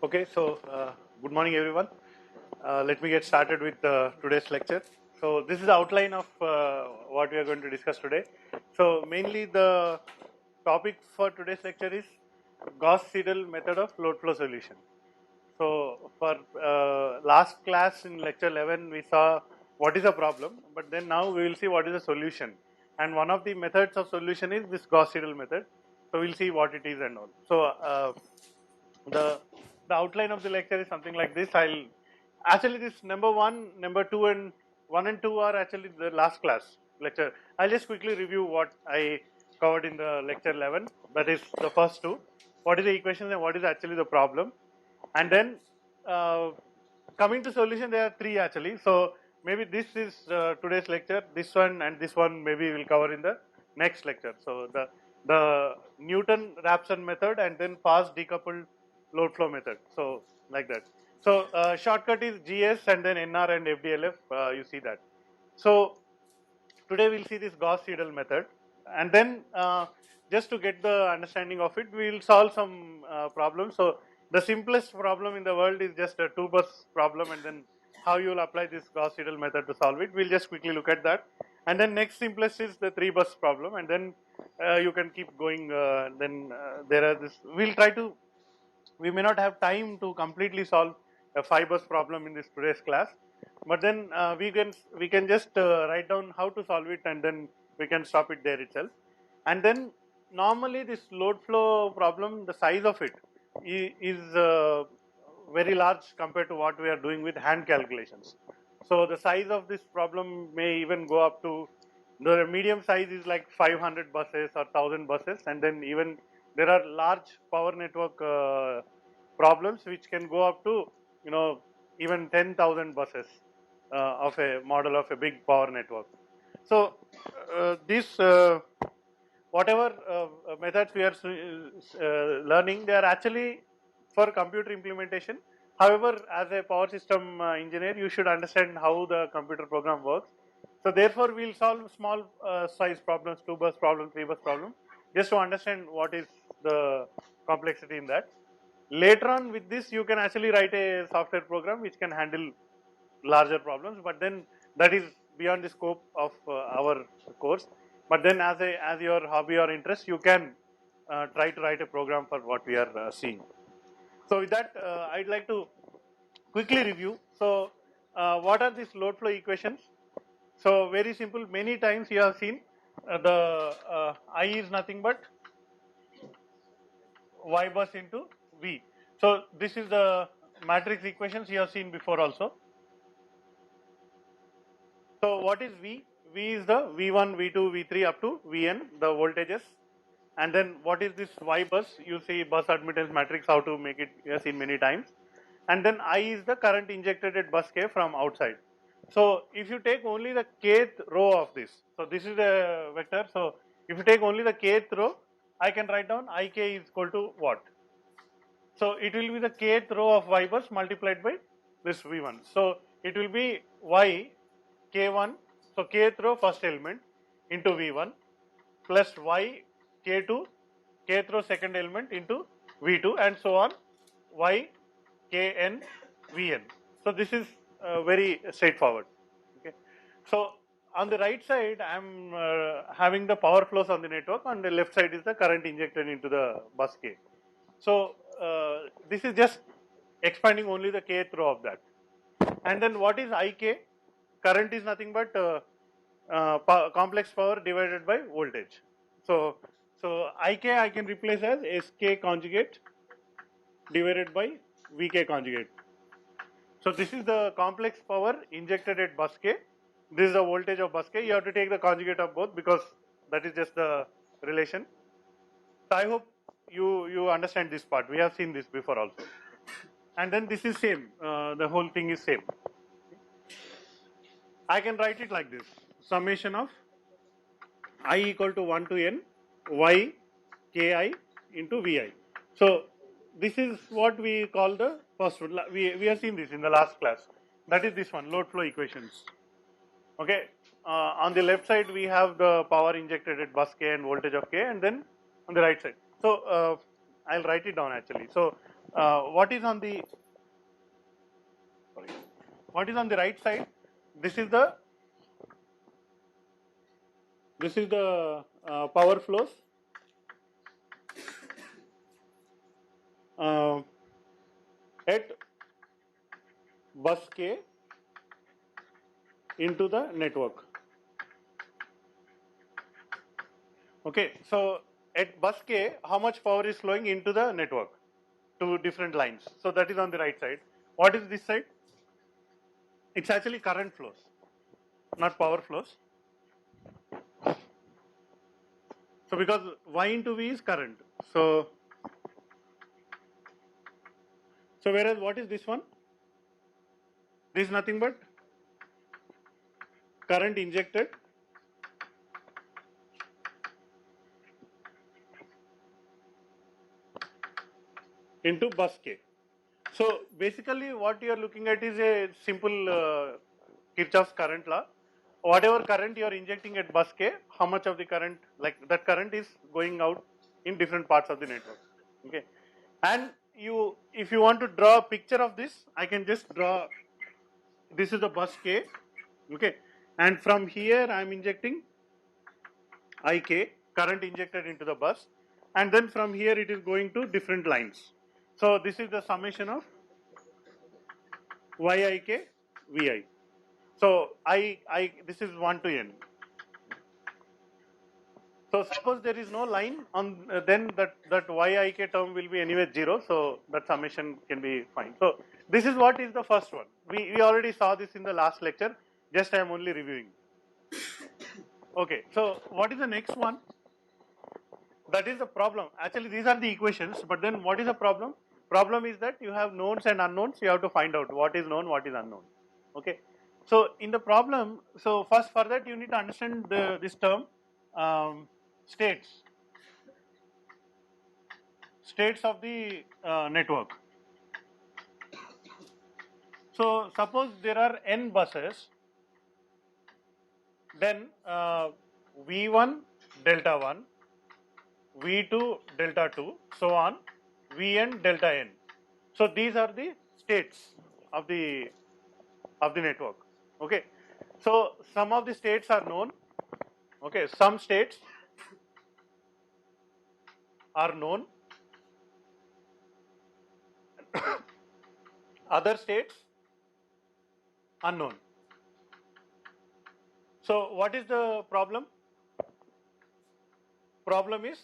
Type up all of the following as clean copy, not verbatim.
Okay, so good morning everyone. Let me get started with today's lecture. So this is the outline of what we are going to discuss today. So mainly the topic for today's lecture is Gauss-Seidel method of load flow solution. So for last class in lecture 11 we saw what is the problem, but then now we will see what is the solution. And one of the methods of solution is this Gauss-Seidel method. So we'll see what it is and all. So the the outline of the lecture is something like this. I'll actually this number one, number two, and one and two are actually the last class lecture. I'll just quickly review what I covered in the lecture 11. That is the first two. What is the equation and what is actually the problem? And then coming to solution, there are three actually. So maybe this is today's lecture. This one and this one maybe we'll cover in the next lecture. So the Newton-Raphson method and then fast decoupled load flow method. So like that. So shortcut is GS and then NR and FDLF. You see that. So today we'll see this Gauss-Seidel method, and then just to get the understanding of it, we'll solve some problems. So the simplest problem in the world is just a two-bus problem, and then how you will apply this Gauss-Seidel method to solve it. We'll just quickly look at that, and then next simplest is the three-bus problem, and then you can keep going. Then there are this. We'll try to. We may not have time to completely solve a five-bus problem in this today's class, but then we can just write down how to solve it, and then we can stop it there itself. And then normally this load flow problem, the size of it is very large compared to what we are doing with hand calculations. So the size of this problem may even go up to, the medium size is like 500 buses or 1000 buses, and then even there are large power network problems which can go up to even 10,000 buses of a model of a big power network. So this whatever methods we are learning, they are actually for computer implementation. However, as a power system engineer, you should understand how the computer program works. So therefore, we'll solve small size problems, two bus problem, three bus problem, just to understand what is the complexity in that. Later on with this, you can actually write a software program which can handle larger problems, but then that is beyond the scope of our course. But then as your hobby or interest, you can try to write a program for what we are seeing. So with that, I'd like to quickly review. So what are these load flow equations? So very simple. Many times you have seen the I is nothing but Y bus into V. So this is the matrix equations you have seen before also. So what is V? V is the V1, V2, V3 up to Vn, the voltages. And then what is this Y bus? You see bus admittance matrix, how to make it, you have seen many times. And then I is the current injected at bus K from outside. So if you take only the kth row of this, so this is the vector. So if you take only the kth row, I can write down Ik is equal to what? So it will be the kth row of Y bus multiplied by this V1. So it will be Y K1, so kth row first element into V1 plus Y K2, kth row second element into V2, and so on, Y Kn Vn. So this is very straightforward. Okay. So on the right side, I am having the power flows on the network. On the left side is the current injected into the bus K. So this is just expanding only the kth row of that. And then what is Ik? Current is nothing but complex power divided by voltage. So Ik I can replace as Sk conjugate divided by Vk conjugate. So this is the complex power injected at bus K. This is the voltage of bus K. You have to take the conjugate of both because that is just the relation. So I hope you understand this part. We have seen this before also. And then this is same. The whole thing is same. I can write it like this: summation of I equal to 1 to n y ki into vi. So this is what we call the first one. We have seen this in the last class. That is this one, load flow equations. Okay. On the left side we have the power injected at bus K and voltage of K, and then on the right side. So I'll write it down actually. So what is on the right side? This is the power flows uh, at bus K into the network. Okay, so at bus K, how much power is flowing into the network to different lines? So that is on the right side. What is this side? It's actually current flows, not power flows. So because Y into V is current. So whereas what is this one? This is nothing but current injected into bus K. So basically what you are looking at is a simple Kirchhoff's current law. Whatever current you are injecting at bus K, how much of the current, like that current is going out in different parts of the network. Okay. And if you want to draw a picture of this, I can just draw, this is the bus K, okay. And from here I am injecting IK, current injected into the bus. And then from here it is going to different lines. So this is the summation of YIK VI. So this is 1 to n. So suppose there is no line on, then that YIK term will be anyway 0. So that summation can be fine. So this is what is the first one. We already saw this in the last lecture. Just I am only reviewing. Okay. So what is the next one? That is the problem. Actually, these are the equations. But then what is the problem? Problem is that you have knowns and unknowns. You have to find out what is known, what is unknown. Okay. So in the problem, so first for that you need to understand this term, states of the network. So suppose there are n buses, then V1 delta 1, V2 delta 2, so on, Vn delta n. So these are the states of the network. Okay. So some of the states are known. Okay. Some states are known. Other states unknown. So what is the problem? Problem is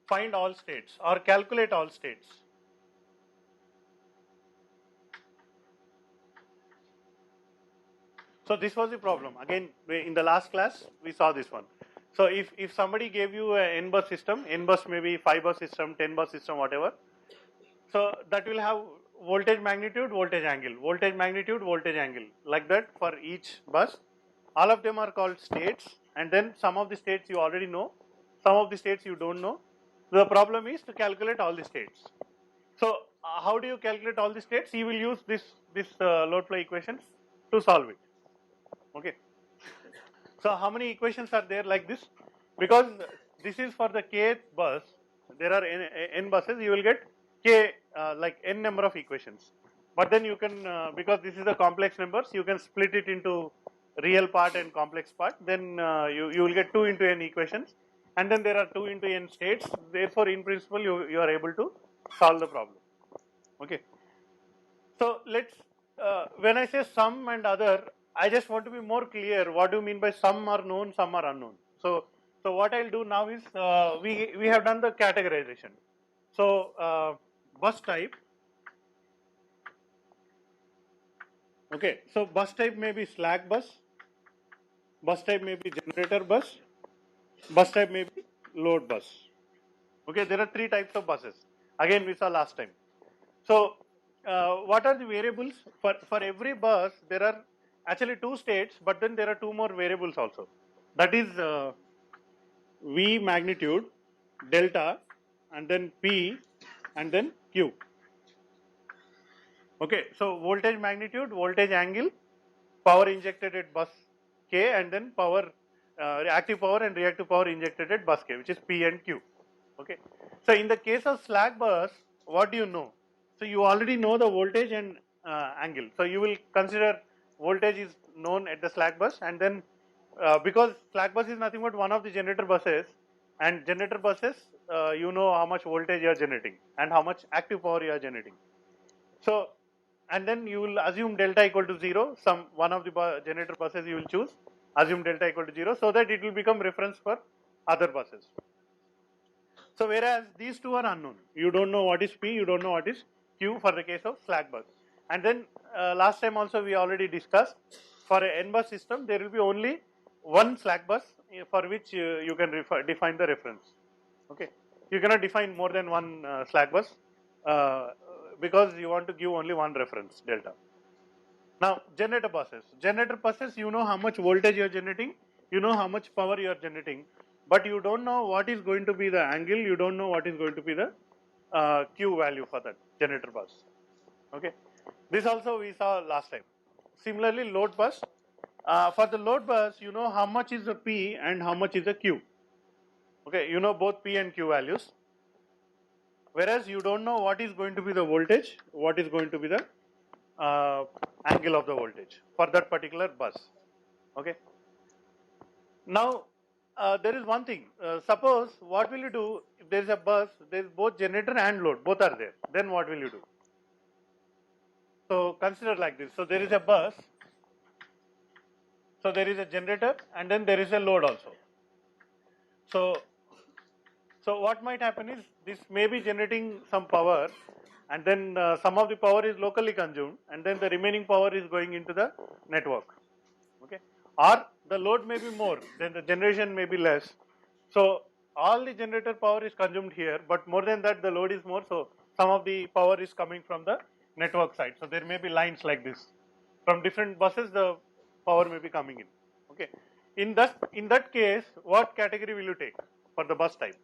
find all states or calculate all states. So this was the problem. Again, in the last class we saw this one. So if somebody gave you a n bus system, n bus maybe 5 bus system, 10 bus system, whatever. So that will have voltage magnitude, voltage angle, voltage magnitude, voltage angle, like that for each bus. All of them are called states, and then some of the states you already know, some of the states you don't know. The problem is to calculate all the states. So how do you calculate all the states? You will use this load flow equations to solve it. Okay. So how many equations are there like this? Because this is for the kth bus, there are n buses, you will get k like n number of equations. But then you can, because this is the complex numbers, you can split it into real part and complex part. Then you will get 2 into n equations, and then there are 2 into n states. Therefore, in principle, you are able to solve the problem. Okay. So let's, when I say some and other, I just want to be more clear. What do you mean by some are known, some are unknown? So what I'll do now is, we have done the categorization. So bus type. Okay. So bus type may be slack bus. Bus type may be generator bus. Bus type may be load bus. Okay. There are 3 types of buses. Again, we saw last time. So what are the variables? For every bus, there are actually 2 states, but then there are 2 more variables also. That is V magnitude, delta, and then P, and then Q. Okay, so voltage magnitude, voltage angle, power injected at bus K, and then power, active power and reactive power injected at bus K, which is P and Q. Okay. So in the case of slack bus, what do you know? So you already know the voltage and angle. So you will consider voltage is known at the slack bus, and then because slack bus is nothing but one of the generator buses, and generator buses, you know how much voltage you are generating and how much active power you are generating. So, and then you will assume delta equal to 0, some one of the generator buses you will choose, assume delta equal to 0, so that it will become reference for other buses. So whereas these two are unknown, you don't know what is P, you don't know what is Q for the case of slack bus. And then last time also we already discussed, for a n bus system there will be only one slack bus for which you can define the reference. Okay, you cannot define more than one slack bus uh, because you want to give only one reference delta. Now generator buses, you know how much voltage you are generating, you know how much power you are generating, but you don't know what is going to be the angle, you don't know what is going to be the Q value for that generator bus. Okay, this also we saw last time. Similarly, load bus, for the load bus, you know how much is the P and how much is the Q. Okay, you know both P and Q values, whereas you don't know what is going to be the voltage, what is going to be the angle of the voltage for that particular bus. Okay. Now, there is one thing. Suppose what will you do if there is a bus, there is both generator and load, both are there. Then what will you do? So consider like this. So there is a bus. So there is a generator and then there is a load also. So what might happen is this may be generating some power, and then some of the power is locally consumed, and then the remaining power is going into the network. Okay, or the load may be more, then the generation may be less. So all the generator power is consumed here, but more than that the load is more, so some of the power is coming from the network side. So there may be lines like this. From different buses the power may be coming in. Okay, in that case, what category will you take for the bus type?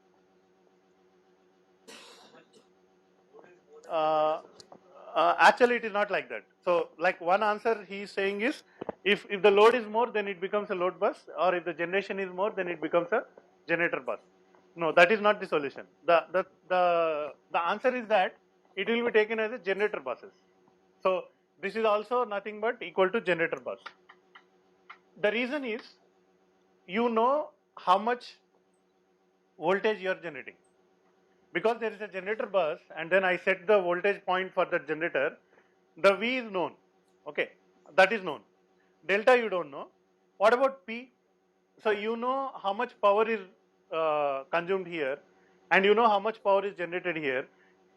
Uh, Actually, it is not like that. So, like one answer he is saying is, if the load is more, then it becomes a load bus, or if the generation is more, then it becomes a generator bus. No, that is not the solution. The answer is that it will be taken as a generator buses. So this is also nothing but equal to generator bus. The reason is, you know how much voltage you are generating. Because there is a generator bus and then I set the voltage point for the generator, the V is known, okay, that is known. Delta you don't know. What about P? So you know how much power is consumed here and you know how much power is generated here.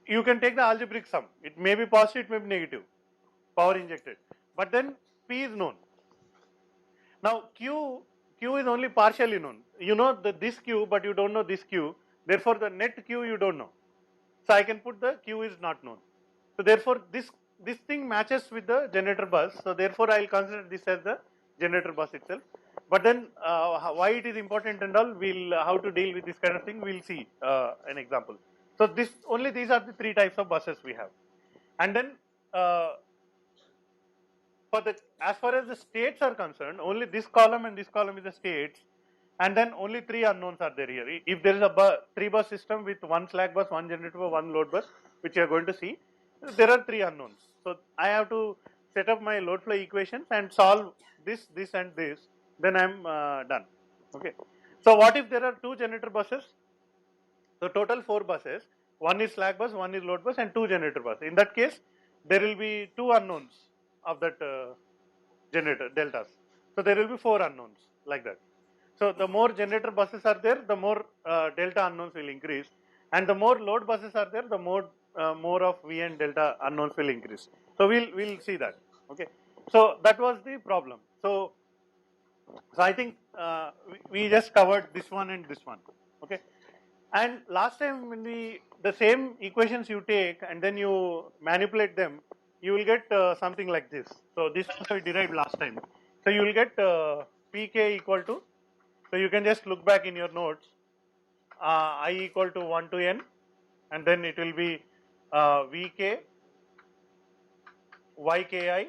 You can take the algebraic sum. It may be positive, it may be negative, power injected. But then P is known. Now Q is only partially known. You know this Q, but you don't know this Q. Therefore, the net Q you don't know. So I can put the Q is not known. So therefore, this thing matches with the generator bus. So therefore, I will consider this as the generator bus itself. But then why it is important and all, we'll how to deal with this kind of thing, we'll see an example. So these are the three types of buses we have. And then as far as the states are concerned, only this column and this column is the states, and then only three unknowns are there here. If there is a three bus system with one slack bus, one generator bus, one load bus, which you are going to see, there are three unknowns. So I have to set up my load flow equations and solve this, and this. Then I am done. Okay. So what if there are two generator buses? So total four buses. One is slack bus, one is load bus, and two generator bus. In that case, there will be two unknowns of that generator deltas. So there will be four unknowns like that. So the more generator buses are there, the more delta unknowns will increase, and the more load buses are there, the more of V and delta unknowns will increase. So we'll see that. Okay. So that was the problem. So I think we just covered this one and this one. Okay. And last time when the same equations you take and then you manipulate them, you will get something like this. So this also we derived last time. So you will get Pk equal to, so you can just look back in your notes, I equal to 1 to n, and then it will be Vk, Yki,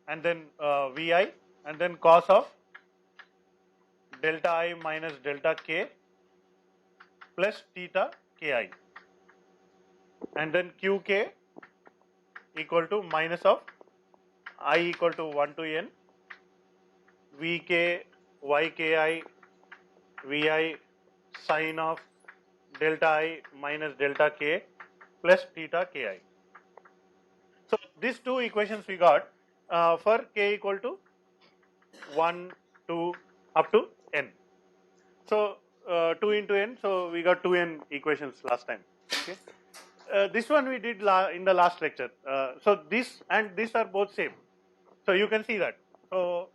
and then Vi, and then cos of delta I minus delta k plus theta ki, and then qk equal to minus of I equal to 1 to n vk yki vi sine of delta I minus delta k plus theta ki. So these two equations we got for k equal to 1, 2 up to n. So 2 into n, so we got 2n equations last time. Okay. This one we did in the last lecture. So this and this are both same. So you can see that. So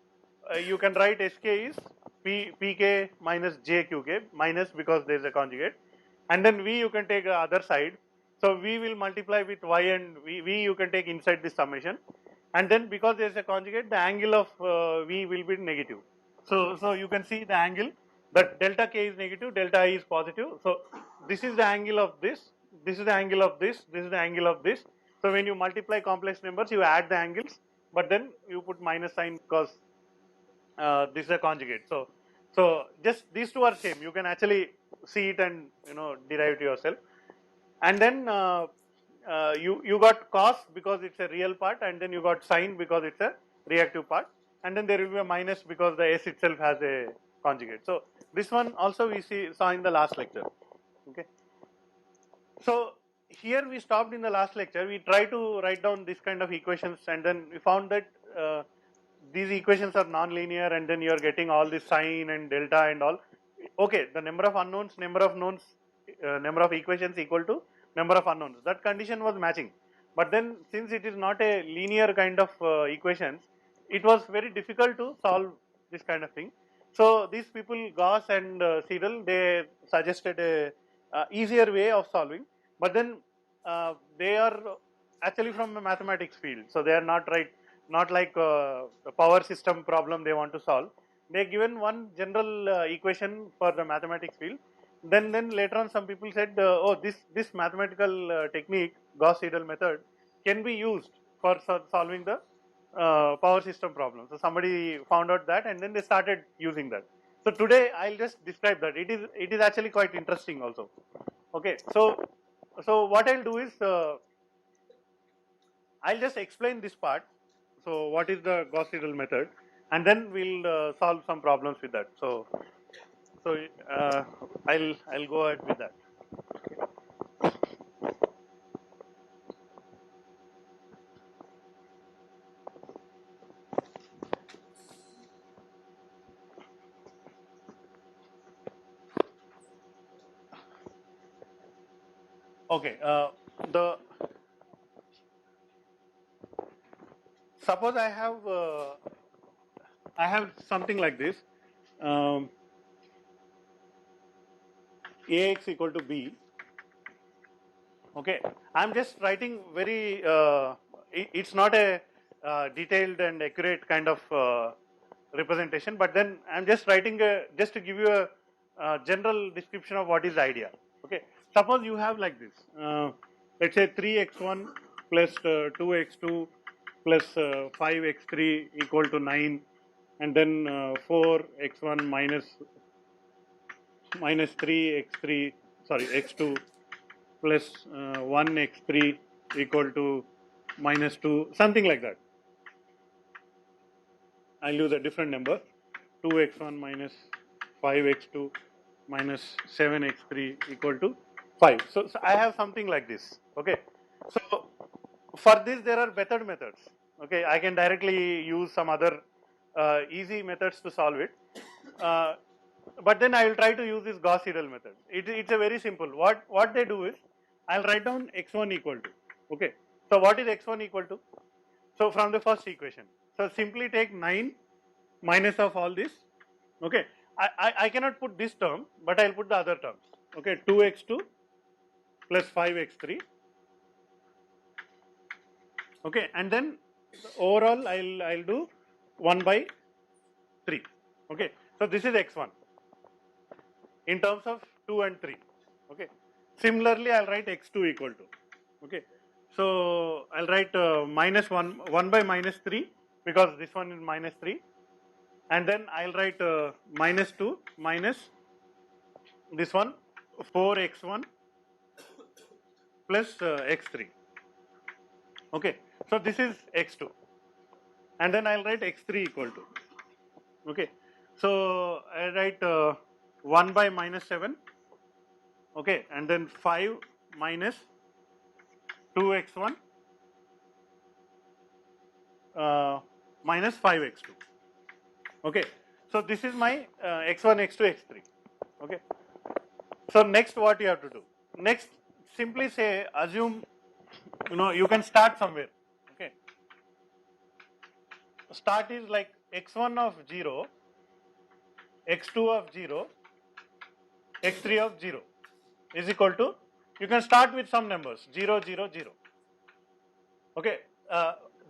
you can write Sk is Pk minus Jqk minus because there is a conjugate, and then V you can take the other side. So V will multiply with Y, and V you can take inside this summation, and then because there is a conjugate, the angle of V will be negative. So you can see the angle that delta K is negative, delta I is positive. So this is the angle of this, this is the angle of this, this is the angle of this. So when you multiply complex numbers, you add the angles, but then you put minus sign because this is a conjugate. So just these two are same. You can actually see it and derive it yourself. And then you got cos because it's a real part, and then you got sine because it's a reactive part, and then there will be a minus because the S itself has a conjugate. So this one also we saw in the last lecture. Okay. So here we stopped in the last lecture. We tried to write down this kind of equations, and then we found that these equations are non-linear, and then you are getting all this sine and delta and all. Okay, the number of unknowns, number of equations equal to number of unknowns. That condition was matching, but then since it is not a linear kind of equations, it was very difficult to solve this kind of thing. So these people, Gauss and Seidel, they suggested a easier way of solving, but then they are actually from the mathematics field, so they are not like the power system problem they want to solve. They given one general equation for the mathematics field. Then later on, some people said, oh, this mathematical technique, Gauss-Seidel method, can be used for solving the power system problem. So somebody found out that, and then they started using that. So today I'll just describe that. It is actually quite interesting also. Okay, so what I'll do is I'll just explain this part. So what is the Gauss-Seidel method, and then we'll solve some problems with that. So I'll go ahead with that. Okay, the suppose I have something like this. Ax equal to b. Okay, I'm just writing very. It's not a detailed and accurate kind of representation, but then I'm just writing just to give you a general description of what is the idea. Okay, suppose you have like this. Let's say 3x1 plus 2x2 plus 5x3 equal to 9, and then 4x1 minus 3x3, sorry, x2 plus 1x3 equal to minus 2, something like that. I'll use a different number, 2x1 minus 5x2 minus 7x3 equal to 5. So I have something like this. Okay. So for this there are better methods. Okay, I can directly use some other easy methods to solve it. But then I will try to use this Gauss-Seidel method. It's a very simple. What they do is, I'll write down x1 equal to. Okay. So what is x1 equal to? So from the first equation. So simply take 9 minus of all this. Okay. I cannot put this term, but I'll put the other terms. Okay. 2x2 plus 5x3. Okay. And then overall I'll do 1 by 3. Okay. So this is x1 in terms of 2 and 3. Okay. Similarly, I'll write x2 equal to. Okay. So I'll write minus 1 by minus 3 because this one is minus 3. And then I'll write minus 2 minus this one 4x1 plus x3. Okay, so this is x2, and then I'll write x3 equal to. Okay, so I write 1 by minus 7. Okay, and then 5 minus 2x1 minus 5x2. Okay, so this is my x1, x2, x3. Okay, so next what you have to do? Next, simply say, assume, you can start somewhere. Okay, start is like x1 of 0, x2 of 0, x3 of 0 is equal to, you can start with some numbers, 0, 0, 0. Okay,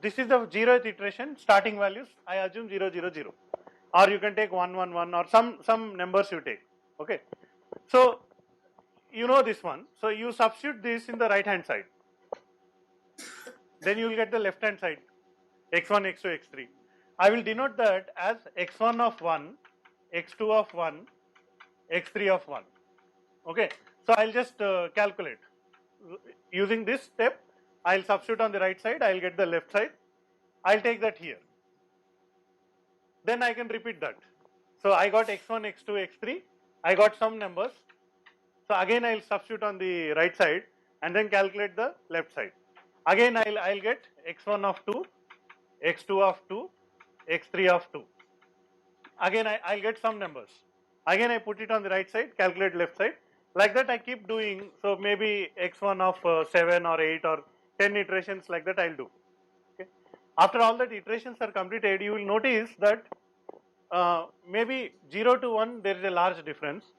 this is the 0th iteration, starting values, I assume 0, 0, 0. Or you can take 1, 1, 1 or some numbers you take. Okay, so you know this one, so you substitute this in the right hand side. Then you will get the left hand side, x1, x2, x3. I will denote that as x1 of 1, x2 of 1, x3 of 1. Okay, so I'll just calculate. Using this step, I'll substitute on the right side, I'll get the left side, I'll take that here. Then I can repeat that. So I got x1, x2, x3, I got some numbers. So again I'll substitute on the right side and then calculate the left side. Again I'll get x1 of 2, x2 of 2, x3 of 2. Again I'll get some numbers. Again I put it on the right side, calculate left side. Like that I keep doing, so maybe x1 of 7 or 8 or 10 iterations like that I'll do. Okay. After all that iterations are completed, you will notice that maybe 0 to 1 there is a large difference,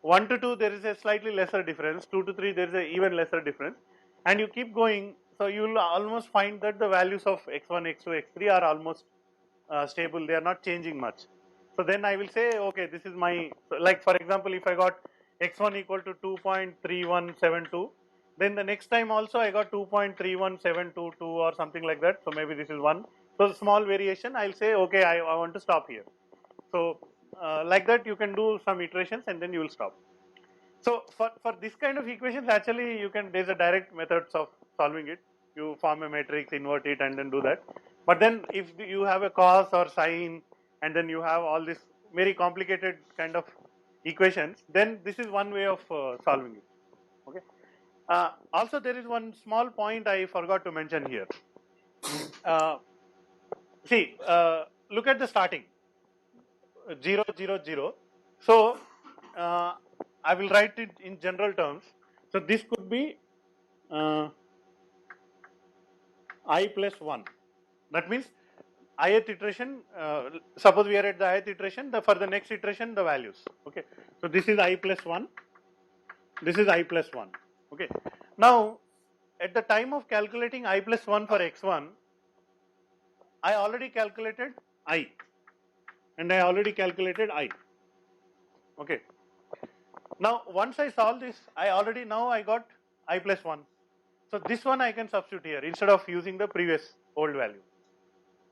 1 to 2 there is a slightly lesser difference, 2 to 3 there is a even lesser difference, and you keep going, so you will almost find that the values of x1, x2, x3 are almost stable, they are not changing much. So then I will say, okay, this is my, like for example, if I got x1 equal to 2.3172, then the next time also I got 2.31722 or something like that, so maybe this is 1. So small variation, I'll say, okay, I want to stop here. So like that you can do some iterations and then you will stop. So for this kind of equations, actually you can, there's a direct methods of solving it. You form a matrix, invert it and then do that. But then if you have a cos or sine and then you have all this very complicated kind of equations, then this is one way of solving it. Okay. Also there is one small point I forgot to mention here. See, look at the starting. 0, 0, 0. So I will write it in general terms. So this could be I plus 1. That means ith iteration, suppose we are at the ith iteration, for the next iteration the values. Okay. So this is I plus 1, this is I plus 1. Okay. Now at the time of calculating I plus 1 for x1, I already calculated I and I already calculated I. Okay. Now once I solve this, I got I plus 1. So this one I can substitute here instead of using the previous old value.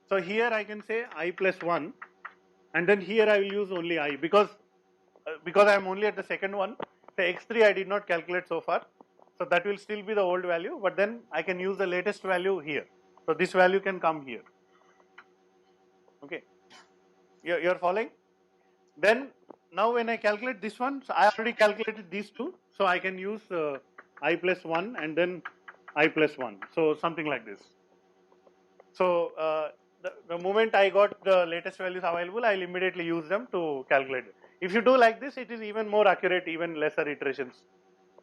So here I can say I plus 1 and then here I will use only I because I am only at the second one. The x3 I did not calculate so far. So that will still be the old value, but then I can use the latest value here. So this value can come here. Okay. You're following? Then now when I calculate this one, so I already calculated these two, so I can use I plus 1 and then I plus 1. So something like this. So the moment I got the latest values available, I'll immediately use them to calculate it. If you do like this, it is even more accurate, even lesser iterations,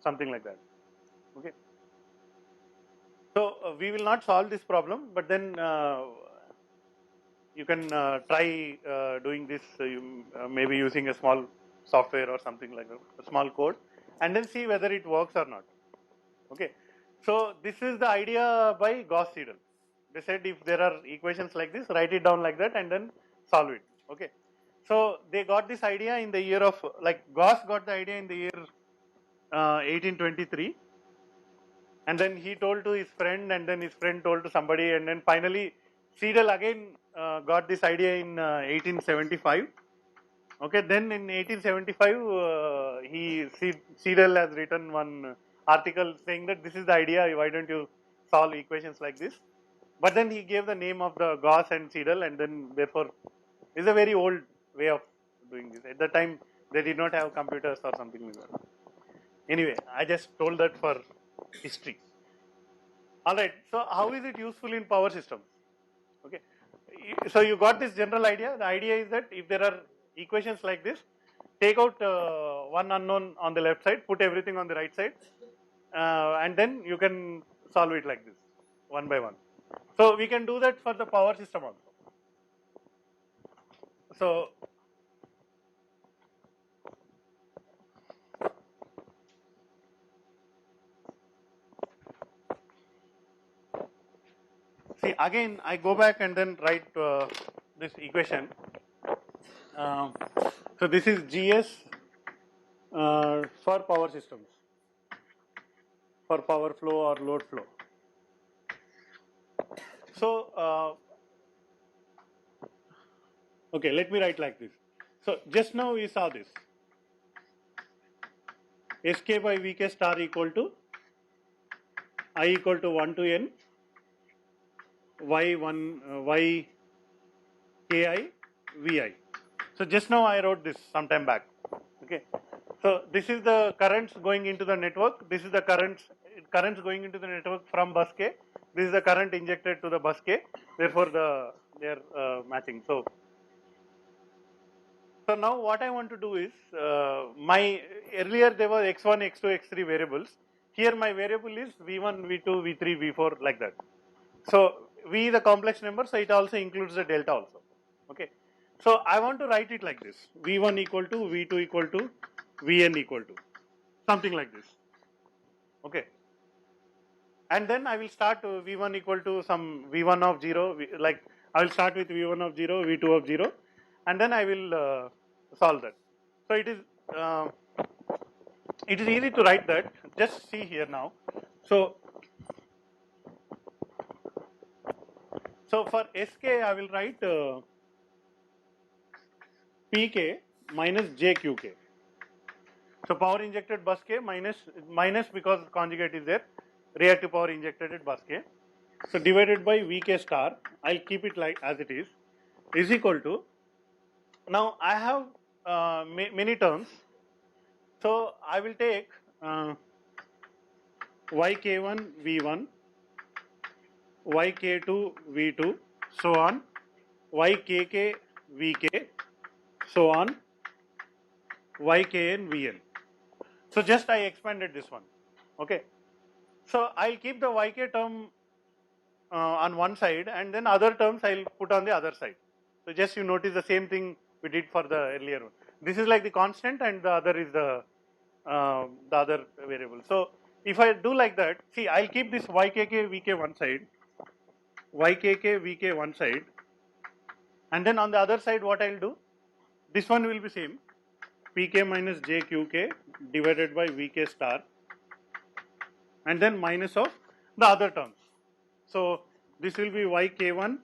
something like that. Okay. So we will not solve this problem, but then you can try doing this, maybe using a small software or something like that, a small code, and then see whether it works or not. Okay. So this is the idea by Gauss-Seidel. They said if there are equations like this, write it down like that and then solve it. Okay. So they got this idea in the year of, like Gauss got the idea in the year 1823, and then he told to his friend, and then his friend told to somebody, and then finally Seidel again got this idea in 1875, Okay, then in 1875, Seidel has written one article saying that this is the idea, why don't you solve equations like this? But then he gave the name of the Gauss and Seidel, and then therefore, it's a very old way of doing this. At the time, they did not have computers or something like that. Anyway, I just told that for history. Alright, so how is it useful in power systems? Okay, so you got this general idea. The idea is that if there are equations like this, take out one unknown on the left side, put everything on the right side, and then you can solve it like this, one by one. So we can do that for the power system also. So see, again I go back and then write this equation. So this is GS for power systems, for power flow or load flow. So okay, let me write like this. So just now we saw this. Sk by Vk star equal to I equal to 1 to n y ki vi. So just now I wrote this sometime back. Okay. So this is the currents going into the network. This is the currents going into the network from bus K. This is the current injected to the bus K. Therefore they are matching. So now what I want to do is my earlier there was x1, x2, x3 variables. Here my variable is v1, v2, v3, v4 like that. So v is a complex number, so it also includes the delta also. Okay. So I want to write it like this: v1 equal to v2 equal to vn equal to something like this. Okay. And then I will start v1 equal to some v1 of 0, like I will start with v1 of 0, v2 of 0, and then I will solve that. So it is easy to write that. Just see here now. So for Sk I will write Pk minus jqk. So power injected bus K minus because conjugate is there, reactive power injected at bus K. So divided by Vk star, I'll keep it like as it is equal to, now I have many terms. So I will take yk1 v1, yk2 v2, so on, ykk vk, so on, ykn vn. So just I expanded this one. Okay. So I'll keep the yk term on one side, and then other terms I'll put on the other side. So just you notice the same thing we did for the earlier one. This is like the constant, and the other is the other variable. So if I do like that, see, I'll keep this ykk vk one side, ykk vk one side, and then on the other side what I'll do, this one will be same, pk minus jqk divided by vk star, and then minus of the other terms. So this will be yk1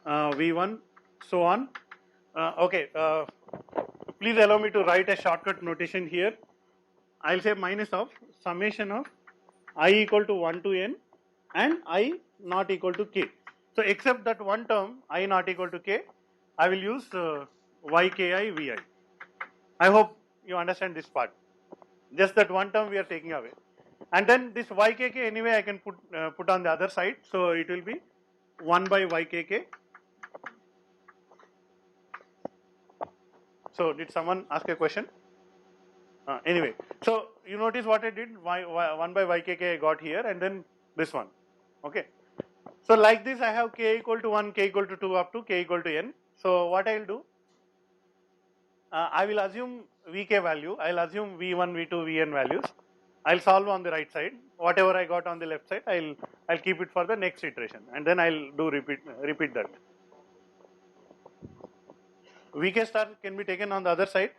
v1, so on. Okay, please allow me to write a shortcut notation here. I'll say minus of summation of I equal to 1 to n and I not equal to k. So except that one term I not equal to k, I will use yki vi. I hope you understand this part. Just that one term we are taking away, and then this ykk anyway I can put on the other side. So it will be 1 by ykk. So did someone ask a question? Anyway, so you notice what I did, 1 by ykk I got here, and then this one. Okay. So like this I have k equal to 1, k equal to 2 up to k equal to n. So what I will do, I will assume vk value, I will assume v1, v2, vn values. I will solve on the right side. Whatever I got on the left side, I'll keep it for the next iteration, and then I'll do repeat that. Vk star can be taken on the other side.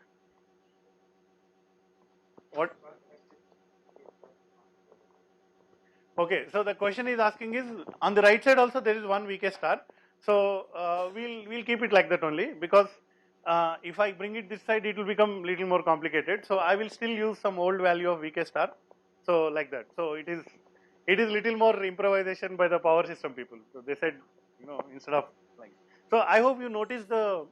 What? Okay, so the question is asking is, on the right side also there is one Vk star. So we'll keep it like that only, because if I bring it this side, it will become little more complicated. So I will still use some old value of Vk star. So like that. So it is little more improvisation by the power system people. So they said, instead of like. So I hope you notice the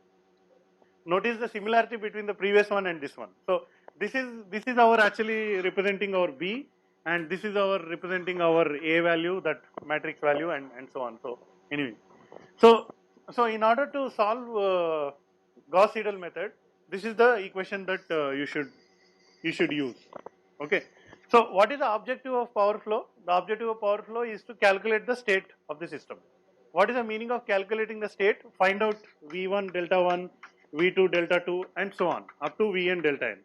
similarity between the previous one and this one. So this is our actually representing our B, and this is our representing our A value, that matrix value, and so on. So anyway, so in order to solve Gauss-Seidel method, this is the equation that you should use. Okay. So what is the objective of power flow? The objective of power flow is to calculate the state of the system. What is the meaning of calculating the state? Find out V1 delta 1, V2 delta 2, and so on up to Vn delta n.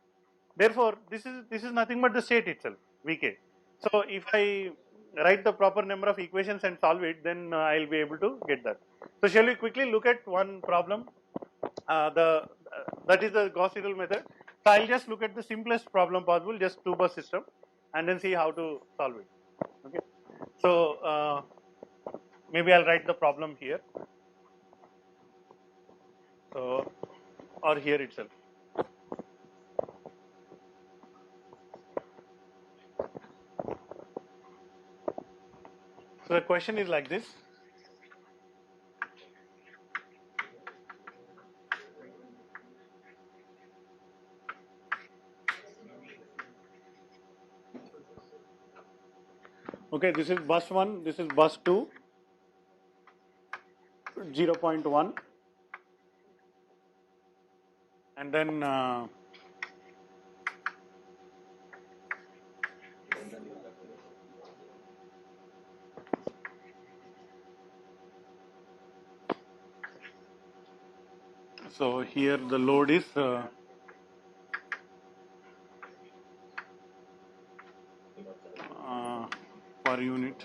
Therefore, this is nothing but the state itself, Vk. So if I write the proper number of equations and solve it, then I'll be able to get that. So shall we quickly look at one problem? That is the Gauss-Seidel method. So I'll just look at the simplest problem possible, just two-bus system, and then see how to solve it. Okay. So maybe I'll write the problem here. So or here itself. So the question is like this. Okay, this is bus 1, this is bus 2, 0.1, and then so here the load is per unit.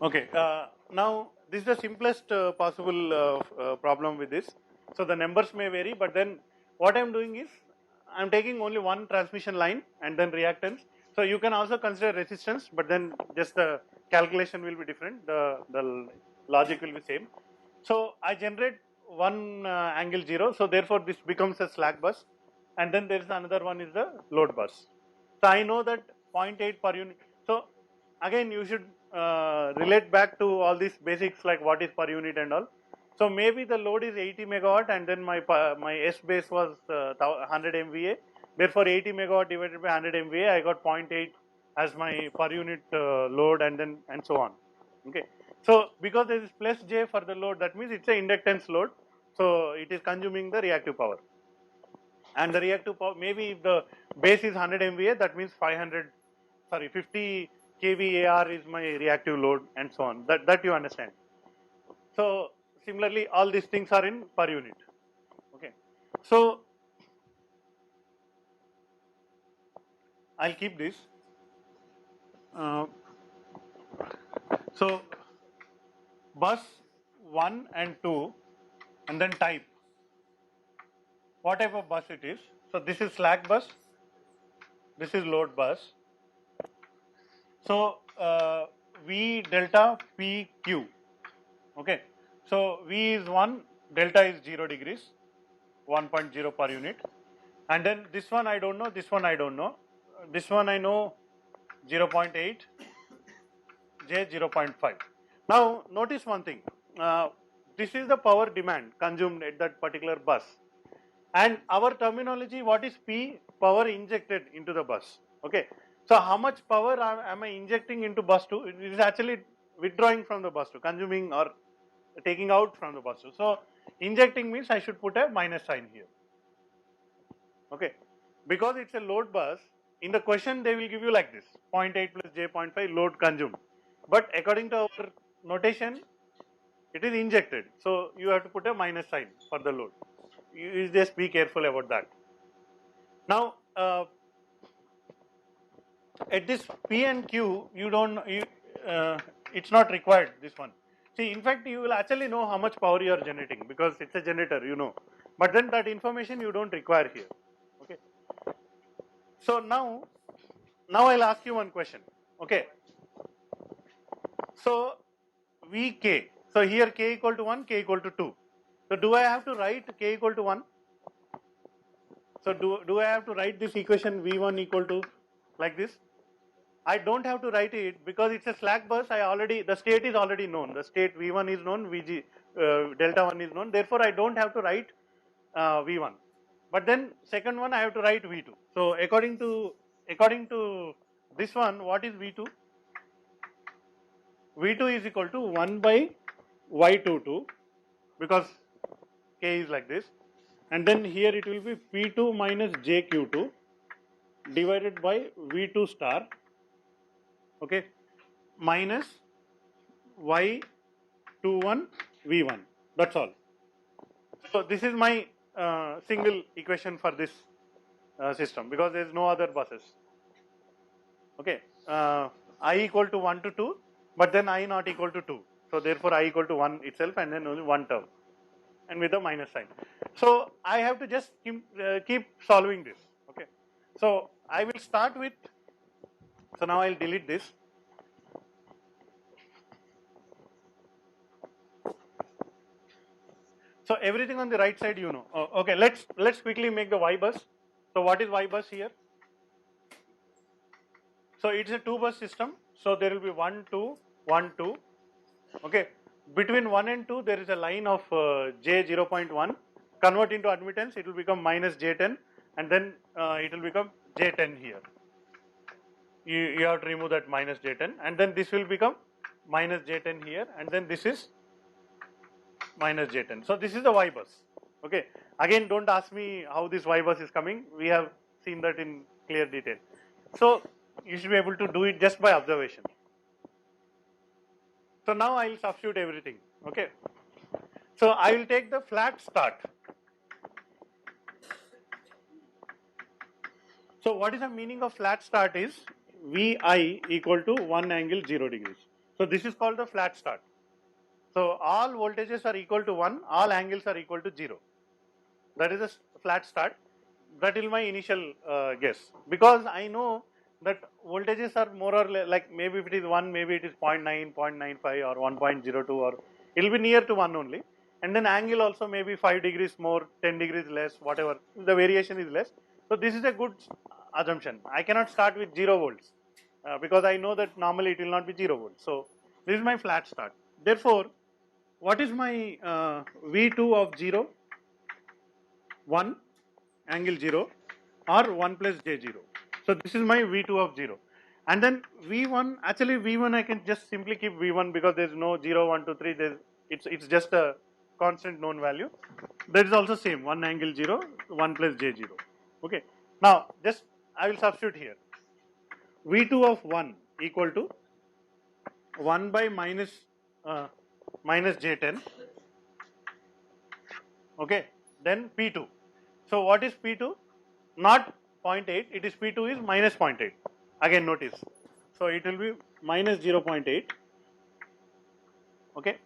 Okay, now this is the simplest possible problem with this. So the numbers may vary, but then what I am doing is I am taking only one transmission line and then reactance. So you can also consider resistance, but then just the calculation will be different. The logic will be same. So I generate one angle 0. So therefore this becomes a slack bus, and then there is another one is the load bus. So I know that 0.8 per unit. So again you should relate back to all these basics like what is per unit and all. So maybe the load is 80 megawatt and then my S base was 100 MVA. Therefore 80 megawatt divided by 100 MVA, I got 0.8 as my per unit load, and so on. Okay. So because there is plus J for the load, that means it's a inductance load. So it is consuming the reactive power. And the reactive power, maybe if the base is 100 MVA, that means 50 kVAR is my reactive load, and so on. That you understand. So similarly, all these things are in per unit. Okay. So I'll keep this. So bus 1 and 2, and then type. What type of bus it is? So this is slack bus. This is load bus. So V delta PQ. Okay. So V is 1, delta is 0 degrees, 1.0 per unit. And then this one I don't know, this one I don't know. This one I know 0.8, J 0.5. Now notice one thing. This is the power demand consumed at that particular bus. And our terminology, what is P? Power injected into the bus. Okay. So how much power am I injecting into bus 2? It is actually withdrawing from the bus 2, consuming or taking out from the bus 2. So injecting means I should put a minus sign here. Okay. Because it's a load bus, in the question they will give you like this, 0.8 plus J 0.5 load consumed. But according to our notation, it is injected. So you have to put a minus sign for the load. You just be careful about that. Now, at this P and Q, it's not required, this one. See, in fact, you will actually know how much power you are generating because it's a generator, you know. But then that information you don't require here. Okay. So now I'll ask you one question. Okay. So Vk. So here k equal to 1, k equal to 2. So do I have to write k equal to 1? So do I have to write this equation V1 equal to like this? I don't have to write it because it's a slack bus. The state is already known. The state V1 is known, Vg delta 1 is known. Therefore, I don't have to write V1. But then second one I have to write V2. So according to this one, what is V2? V2 is equal to 1 by Y22 because K is like this, and then here it will be P2 minus JQ2 divided by V2 star, okay, minus Y21 V1. That's all. So this is my single equation for this system because there is no other buses. Okay, I equal to 1 to 2, but then I not equal to 2. So therefore I equal to 1 itself and then only one term and with a minus sign. So I have to just keep solving this. Okay, so I will start with, so now I'll delete this. So everything on the right side you know. Okay, let's quickly make the Y bus. So what is Y bus here? So it's a 2-bus system. So there will be 1, 2, 1, 2. Okay, between 1 and 2 there is a line of J 0.1. Convert into admittance, it will become minus J10, and then it will become J10 here. You have to remove that minus J10, and then this will become minus J10 here, and then this is minus J10. So this is the Y bus. Okay, again don't ask me how this Y bus is coming. We have seen that in clear detail. So you should be able to do it just by observation. So now I will substitute everything. Okay, so I will take the flat start. So what is the meaning of flat start is Vi equal to 1 angle 0 degrees. So this is called the flat start. So all voltages are equal to 1, all angles are equal to 0. That is a flat start. That is my initial guess. Because I know that voltages are more or less, like maybe if it is 1, maybe it is 0.9, 0.95 or 1.02, or it will be near to 1 only. And then angle also maybe 5 degrees more, 10 degrees less, whatever. The variation is less. So this is a good assumption. I cannot start with 0 volts because I know that normally it will not be 0 volts. So this is my flat start. Therefore, what is my V2 of 0? 1 angle 0 or 1 plus J0. So this is my V2 of 0. And then V1, actually V1 I can just simply keep V1 because there is no 0, 1, 2, 3, it's just a constant known value. That is also same, 1 angle 0, 1 plus J0. Okay. Now just I will substitute here. V2 of 1 equal to 1 by minus J10. Okay. Then P2. So what is P2? Not 0.8, it is P2 is minus 0.8. Again notice. So it will be minus 0.8. Okay.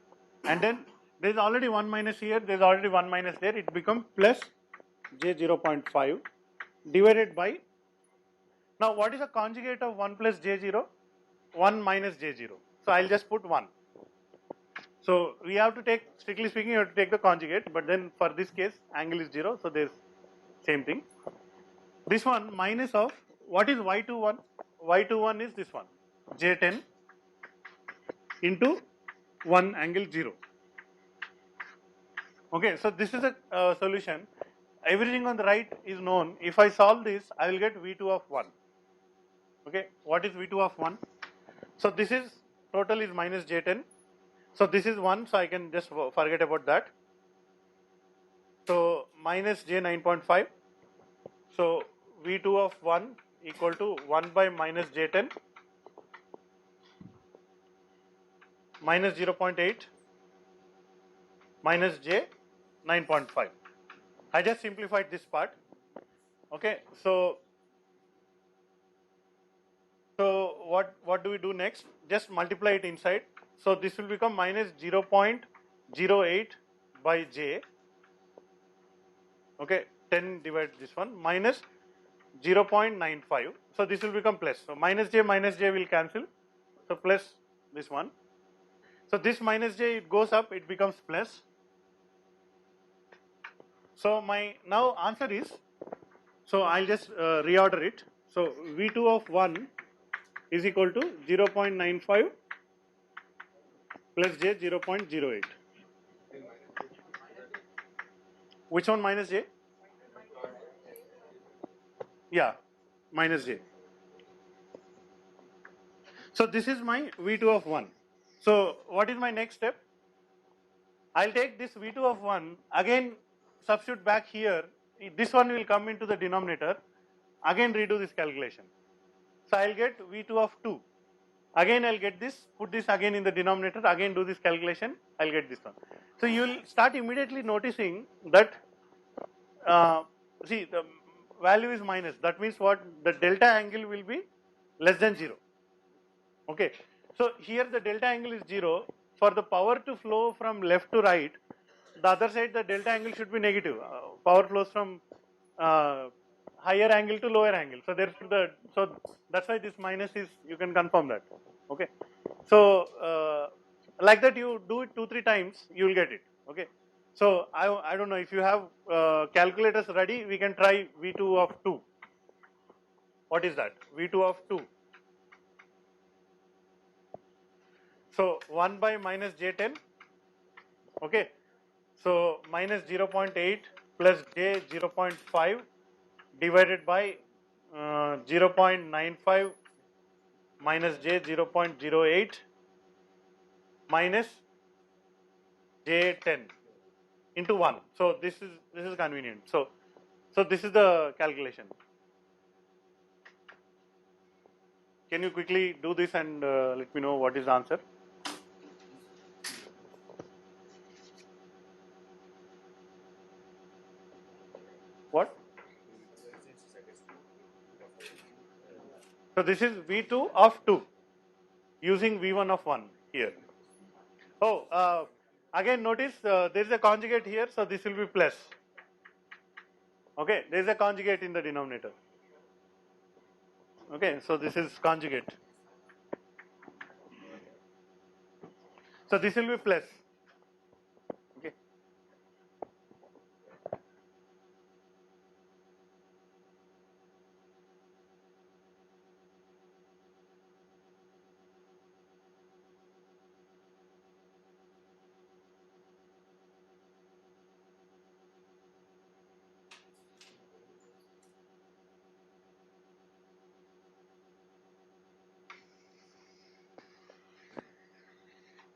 And then there is already 1 minus here, there is already 1 minus there, it becomes plus J 0.5 divided by, now what is the conjugate of 1 plus J0? 1 minus J0. So I will just put 1. So we have to take, strictly speaking, you have to take the conjugate, but then for this case angle is 0, so there is same thing. This one minus of, what is Y21? Y21 is this one, J10 into 1 angle 0. Okay, so this is a solution. Everything on the right is known. If I solve this, I will get V2 of 1. Okay, what is V2 of 1? So this is, total is minus J10. So this is 1, so I can just forget about that. So minus J 9.5. So V2 of 1 equal to 1 by minus J10 minus 0.8 minus J 9.5. I just simplified this part. Okay, so what do we do next? Just multiply it inside. So this will become minus 0.08 by J. Okay, 10 divided this one minus 0.95. So this will become plus. So minus J will cancel. So plus this one. So this minus j, it goes up, it becomes plus. So my now answer is, so I'll just reorder it. So V2 of 1 is equal to 0.95 plus j 0.08. Which one minus j? Yeah, minus j. So this is my V2 of 1. So what is my next step? I'll take this V2 of 1, again substitute back here, this one will come into the denominator, again redo this calculation. So I'll get V2 of 2. Again I'll get this, put this again in the denominator, again do this calculation, I'll get this one. So you will start immediately noticing that, see, the value is minus, that means what? The delta angle will be less than 0. Okay. So here the delta angle is 0. For the power to flow from left to right, the other side the delta angle should be negative. Power flows from higher angle to lower angle. So therefore that's why this minus is, you can confirm that. Okay. So like that you do it 2-3 times, you will get it. Okay. So I don't know if you have calculators ready, we can try V2 of 2. What is that? V2 of 2. So 1 by minus j10, okay. So minus 0.8 plus j 0.5 divided by 0.95 minus j 0.08 minus j10 into 1. So this is convenient. So this is the calculation. Can you quickly do this and let me know what is the answer? What? So this is V2 of 2 using V1 of 1 here. Oh, again notice there is a conjugate here, so this will be plus. Okay, there is a conjugate in the denominator. Okay, so this is conjugate. So this will be plus. Okay.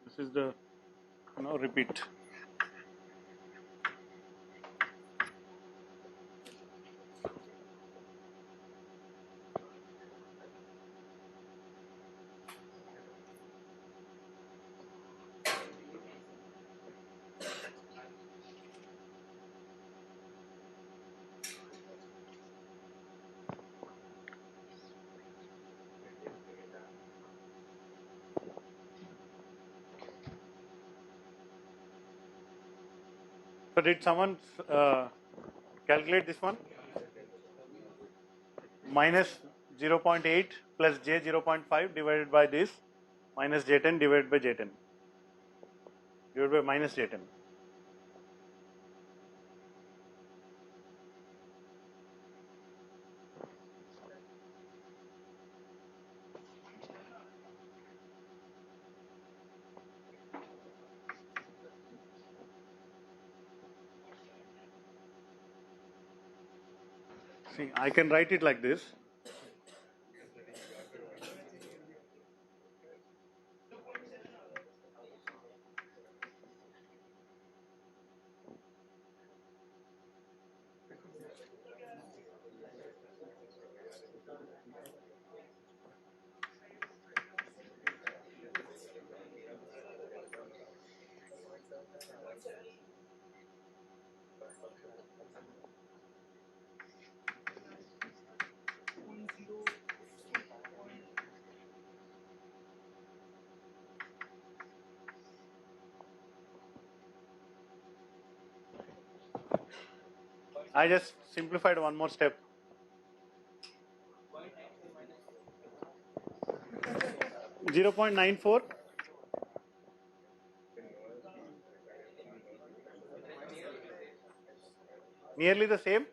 This is the repeat. So did someone calculate this one? Minus 0.8 plus j 0.5 divided by this minus j10 divided by j10 divided by minus j10. See, I can write it like this. I just simplified one more step. 0.94 Nearly the same.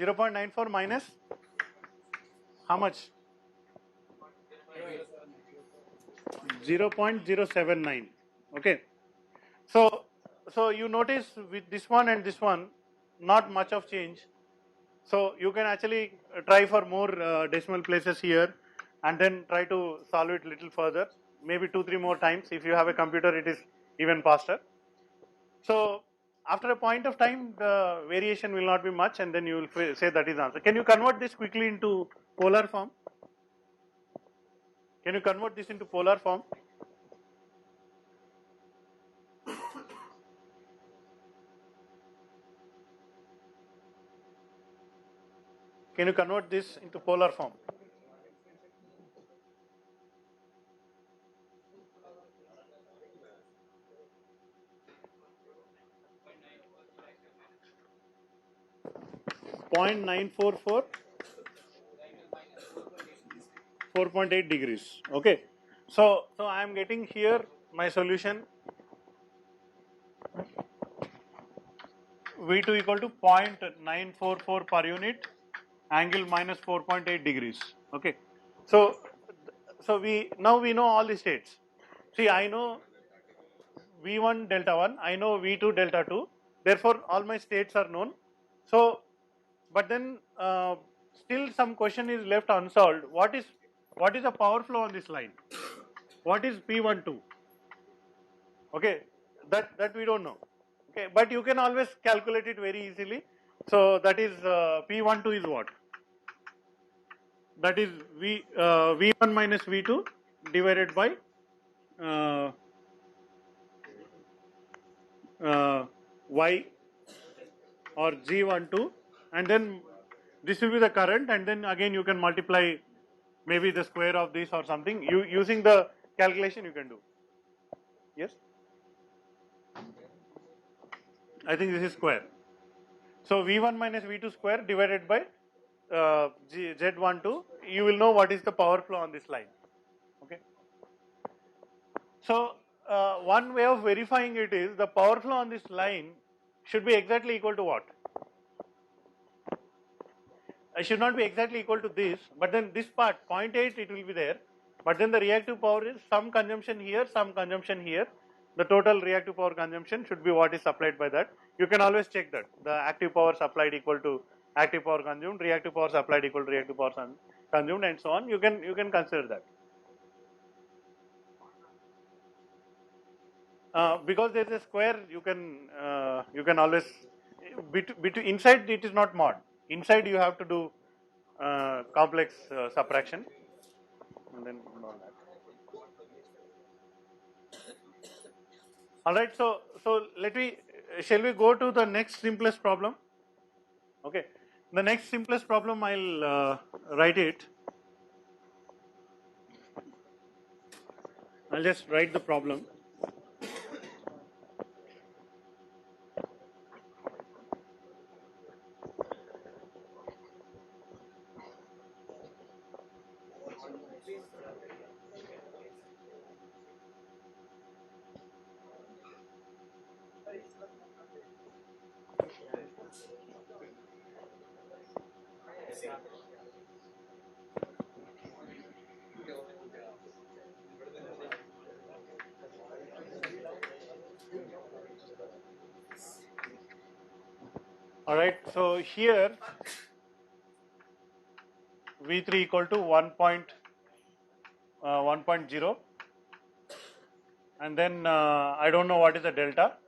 0.94 minus how much? 0.079. Okay. So you notice with this one and this one, not much of change. So you can actually try for more decimal places here and then try to solve it little further, maybe 2-3 more times. If you have a computer, it is even faster. So after a point of time, the variation will not be much, and then you will say that is answer. Can you convert this quickly into polar form? Can you convert this into polar form? Can you convert this into polar form? Point 944, 4.8 degrees. Okay. So I am getting here my solution V2 equal to 0.944 per unit, angle minus 4.8 degrees. Okay. So we know all the states. See, I know V1 delta 1, I know V2 delta 2, therefore all my states are known. So, but then still some question is left unsolved. What is the power flow on this line? What is P12? Okay, that we don't know. Okay, but you can always calculate it very easily. So that is P12 is what? That is V1 minus V2 divided by uh, Y or G12, and then this will be the current, and then again you can multiply maybe the square of this or something. You using the calculation you can do. Yes, I think this is square. So V1 minus V2 square divided by Z12, you will know what is the power flow on this line. Okay. So one way of verifying it is the power flow on this line should be exactly equal to what? I should not be exactly equal to this, but then this part 0.8 it will be there, but then the reactive power is some consumption here, some consumption here. The total reactive power consumption should be what is supplied by that. You can always check that the active power supplied equal to active power consumed, reactive power supplied equal to reactive power consumed, and so on. You can consider that. Because there is a square, you can always inside it is not mod. Inside you have to do complex subtraction, and then all that. All right. So shall we go to the next simplest problem? Okay. The next simplest problem I'll write it. I'll just write the problem. All right. So here V3 equal to 1.0, and then I don't know what is the delta,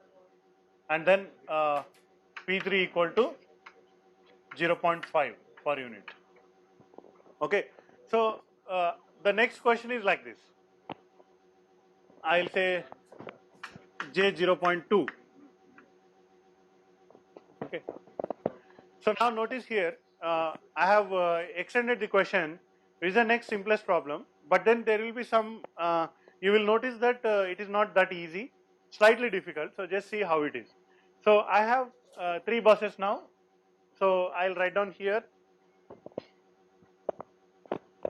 and then P3 equal to 0.5 per unit. Okay. So the next question is like this. I'll say J 0.2. Okay. So now notice here, I have extended the question. This is the next simplest problem, but then there will be some, you will notice that it is not that easy, slightly difficult. So just see how it is. So I have 3 buses now. So I'll write down here.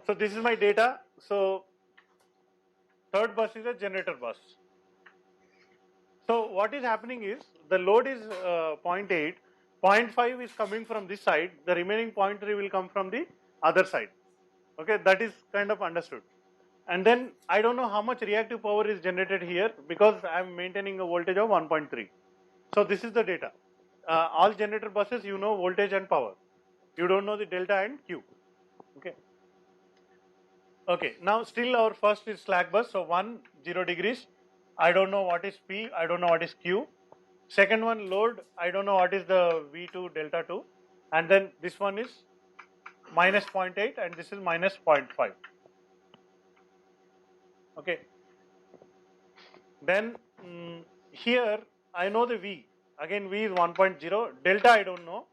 So this is my data. So third bus is a generator bus. So what is happening is the load is 0.8. 0.5 is coming from this side, the remaining 0.3 will come from the other side. Okay, that is kind of understood. And then I don't know how much reactive power is generated here because I am maintaining a voltage of 1.3. So this is the data. All generator buses, you know voltage and power. You don't know the delta and Q. Okay. Okay, now still our first is slack bus, so 1, 0 degrees. I don't know what is P, I don't know what is Q. Second one, load, I don't know what is the V2 delta 2. And then this one is minus 0.8 and this is minus 0.5. Okay. Then here I know the V. Again, V is 1.0, delta I don't know.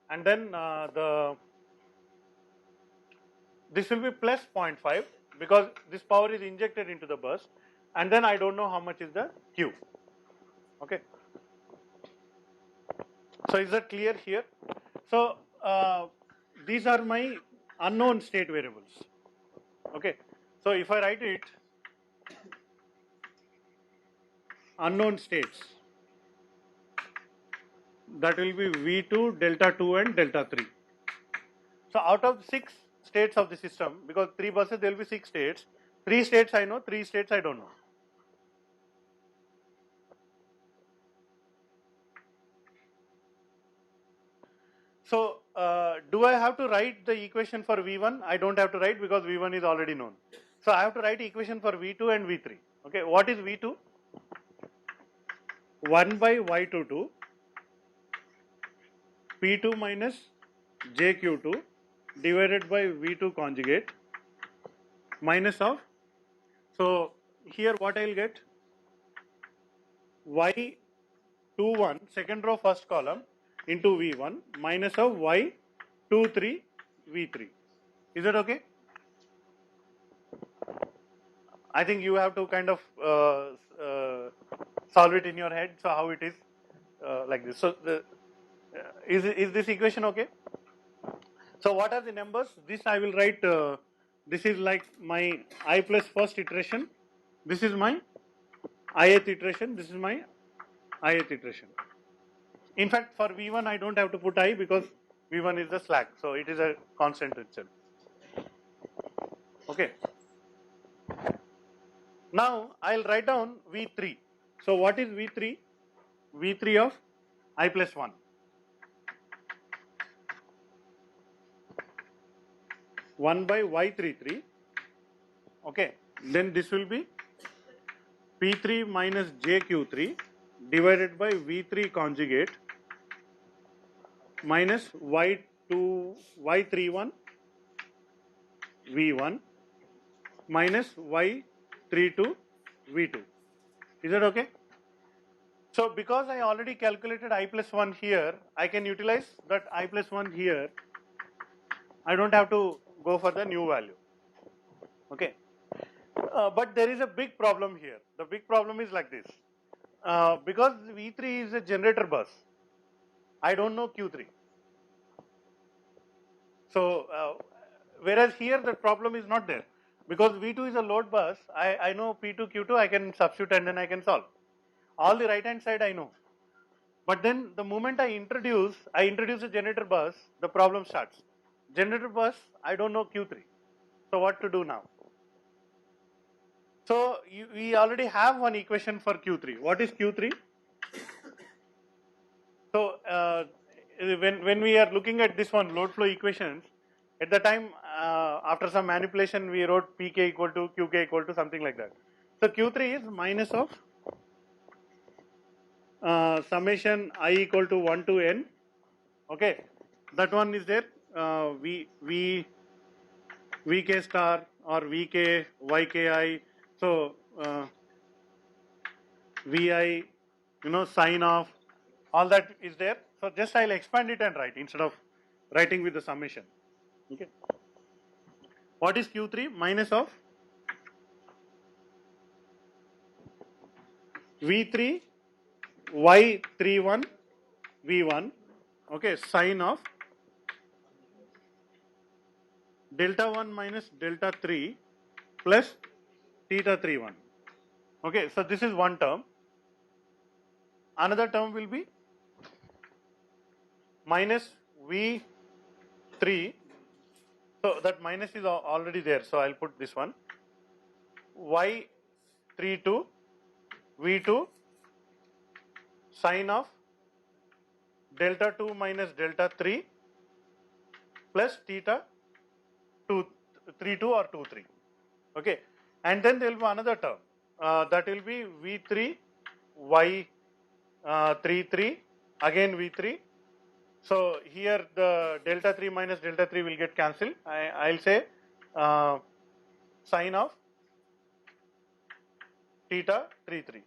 And then this will be plus 0.5 because this power is injected into the bus, and then I don't know how much is the Q. Okay. So is that clear here? So these are my unknown state variables. Okay. So if I write it, unknown states, that will be V2, delta 2 and delta 3. So out of 6 states of the system, because 3 buses there will be 6 states, 3 states I know, 3 states I don't know. So do I have to write the equation for V1? I don't have to write because V1 is already known. So I have to write equation for V2 and V3. Okay, what is V2? 1 by Y22 P2 minus JQ2 divided by V2 conjugate minus of, so here what I will get, Y21 second row first column into V1 minus of Y23 V3. Is that okay? I think you have to kind of solve it in your head. So how it is like this. So is this equation okay? So what are the numbers? This I will write. This is like my I plus first iteration. This is my ith iteration. This is my ith iteration. In fact, for V1 I don't have to put I because V1 is the slack. So it is a constant itself. Okay. Now I'll write down V3. So what is V3? V3 of I plus 1. 1 by Y33. Okay. Then this will be P3 minus JQ3 divided by V3 conjugate minus Y31 V1 minus Y32 V2. Is that okay? So because I already calculated I plus 1 here, I can utilize that I plus 1 here. I don't have to go for the new value. Okay. But there is a big problem here. The big problem is like this. Because V3 is a generator bus, I don't know Q3. So whereas here the problem is not there. Because V2 is a load bus, I know P2, Q2, I can substitute and then I can solve. All the right hand side I know. But then the moment I introduce a generator bus, the problem starts. Generator bus, I don't know Q3. So what to do now? So we already have one equation for Q3. What is Q3? So when we are looking at this one, load flow equations, at the time after some manipulation we wrote Pk equal to Qk equal to something like that. So Q3 is minus of summation I equal to 1 to n. Okay, that one is there. Vk star or Vk, Yki. So Vi, sine of, all that is there. So just I'll expand it and write instead of writing with the summation. Okay. What is Q3? Minus of V3 Y31 V1. Okay, sine of delta 1 minus delta 3 plus theta 31. Okay, so this is one term. Another term will be minus V3. So that minus is already there. So I'll put this one. Y32 V2 sine of delta 2 minus delta 3 plus theta 2 3 2 or 2 3. Okay, and then there will be another term that will be V3 Y 3 3 again V3. So here the delta 3 minus delta 3 will get cancelled. I'll say sine of theta 3 3.